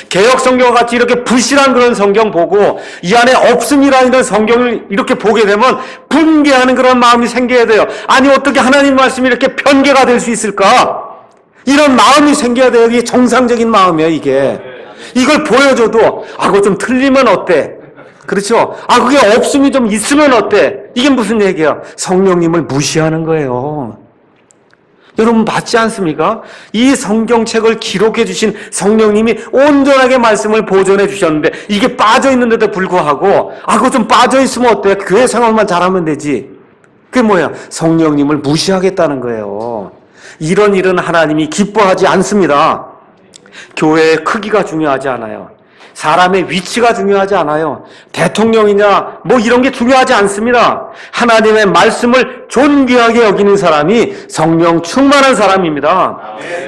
개역 성경과 같이 이렇게 불실한 그런 성경 보고 이 안에 없음이라는 성경을 이렇게 보게 되면 분개하는 그런 마음이 생겨야 돼요. 아니, 어떻게 하나님 말씀이 이렇게 편개가 될 수 있을까? 이런 마음이 생겨야 돼요. 이게 정상적인 마음이에요, 이게. 이걸 보여줘도, 그거 좀 틀리면 어때? 그렇죠? 그게 없음이 좀 있으면 어때? 이게 무슨 얘기야? 성령님을 무시하는 거예요. 여러분, 맞지 않습니까? 이 성경책을 기록해 주신 성령님이 온전하게 말씀을 보존해 주셨는데 이게 빠져 있는데도 불구하고 그거 좀 빠져 있으면 어때? 교회 생활만 잘하면 되지. 그게 뭐야? 성령님을 무시하겠다는 거예요. 이런 일은 하나님이 기뻐하지 않습니다. 교회의 크기가 중요하지 않아요. 사람의 위치가 중요하지 않아요. 대통령이냐 뭐 이런 게 중요하지 않습니다. 하나님의 말씀을 존귀하게 여기는 사람이 성령 충만한 사람입니다.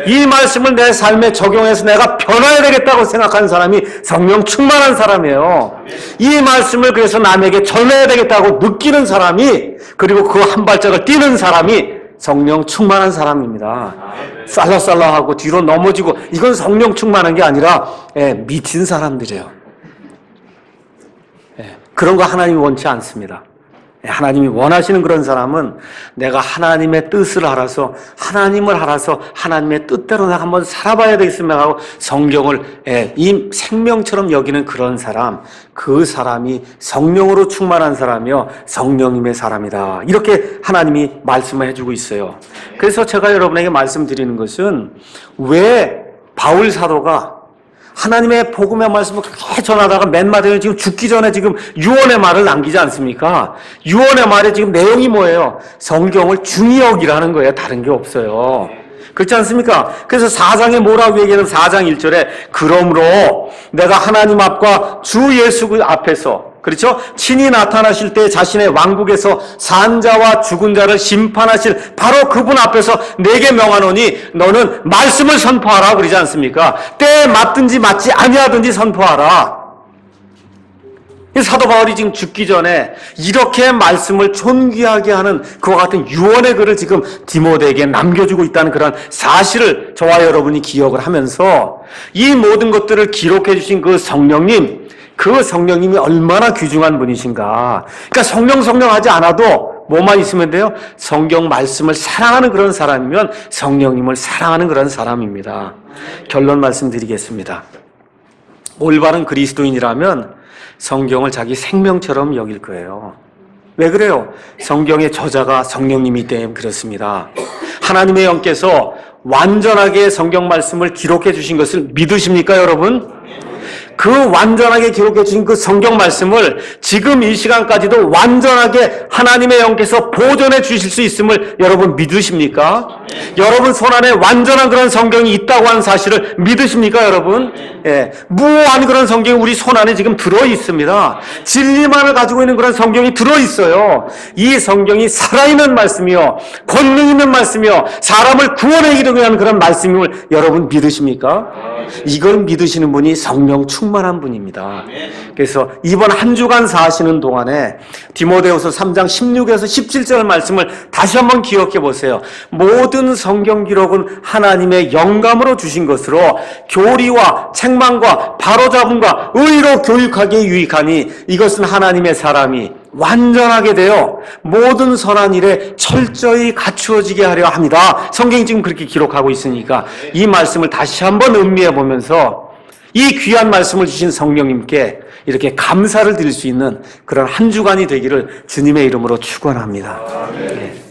이 말씀을 내 삶에 적용해서 내가 변화해야 되겠다고 생각하는 사람이 성령 충만한 사람이에요. 이 말씀을 그래서 남에게 전해야 되겠다고 느끼는 사람이, 그리고 그 한 발짝을 뛰는 사람이 성령 충만한 사람입니다. 쌀라쌀라하고 뒤로 넘어지고 이건 성령 충만한 게 아니라 미친 사람들이에요. 그런 거 하나님이 원치 않습니다. 하나님이 원하시는 그런 사람은 내가 하나님의 뜻을 알아서, 하나님을 알아서 하나님의 뜻대로 내가 한번 살아봐야 되겠으면 하고 성경을 이 생명처럼 여기는 그런 사람, 그 사람이 성령으로 충만한 사람이요 성령님의 사람이다, 이렇게 하나님이 말씀을 해주고 있어요. 그래서 제가 여러분에게 말씀드리는 것은, 왜 바울 사도가 하나님의 복음의 말씀을 그렇게 전하다가 맨 마지막에 지금 죽기 전에 지금 유언의 말을 남기지 않습니까? 유언의 말에 지금 내용이 뭐예요? 성경을 중히 여기라는 거예요. 다른 게 없어요. 그렇지 않습니까? 그래서 4장에 뭐라고 얘기하는 4장 1절에 그러므로 내가 하나님 앞과 주 예수 앞에서, 그렇죠? 친히 나타나실 때 자신의 왕국에서 산 자와 죽은 자를 심판하실 바로 그분 앞에서 내게 명하노니 너는 말씀을 선포하라 그러지 않습니까? 때에 맞든지 맞지 아니하든지 선포하라. 사도 바울이 지금 죽기 전에 이렇게 말씀을 존귀하게 하는 그와 같은 유언의 글을 지금 디모데에게 남겨주고 있다는 그런 사실을 저와 여러분이 기억을 하면서 이 모든 것들을 기록해 주신 그 성령님이 얼마나 귀중한 분이신가. 그러니까 성령 하지 않아도 뭐만 있으면 돼요? 성경 말씀을 사랑하는 그런 사람이면 성령님을 사랑하는 그런 사람입니다. 결론 말씀드리겠습니다. 올바른 그리스도인이라면 성경을 자기 생명처럼 여길 거예요. 왜 그래요? 성경의 저자가 성령님이기 때문에 그렇습니다. 하나님의 영께서 완전하게 성경 말씀을 기록해 주신 것을 믿으십니까, 여러분? 그 완전하게 기록해 주신 그 성경 말씀을 지금 이 시간까지도 완전하게 하나님의 영께서 보존해 주실 수 있음을 여러분 믿으십니까? 여러분 손안에 완전한 그런 성경이 있다고 하는 사실을 믿으십니까, 여러분? 예, 무한 그런 성경이 우리 손안에 지금 들어 있습니다. 진리만을 가지고 있는 그런 성경이 들어 있어요. 이 성경이 살아있는 말씀이요, 권능 있는 말씀이요, 사람을 구원에 이르게 하는 그런 말씀임을 여러분 믿으십니까? 이걸 믿으시는 분이 성령 충만한 분입니다. 그래서 이번 한 주간 사시는 동안에 디모데후서 3장 16에서 17절 말씀을 다시 한번 기억해 보세요. 모든 성경 기록은 하나님의 영감으로 주신 것으로 교리와 책망과 바로잡음과 의로 교육하기에 유익하니 이것은 하나님의 사람이 완전하게 되어 모든 선한 일에 철저히 갖추어지게 하려 합니다. 성경이 지금 그렇게 기록하고 있으니까 이 말씀을 다시 한번 음미해 보면서 이 귀한 말씀을 주신 성령님께 이렇게 감사를 드릴 수 있는 그런 한 주간이 되기를 주님의 이름으로 축원합니다. 네.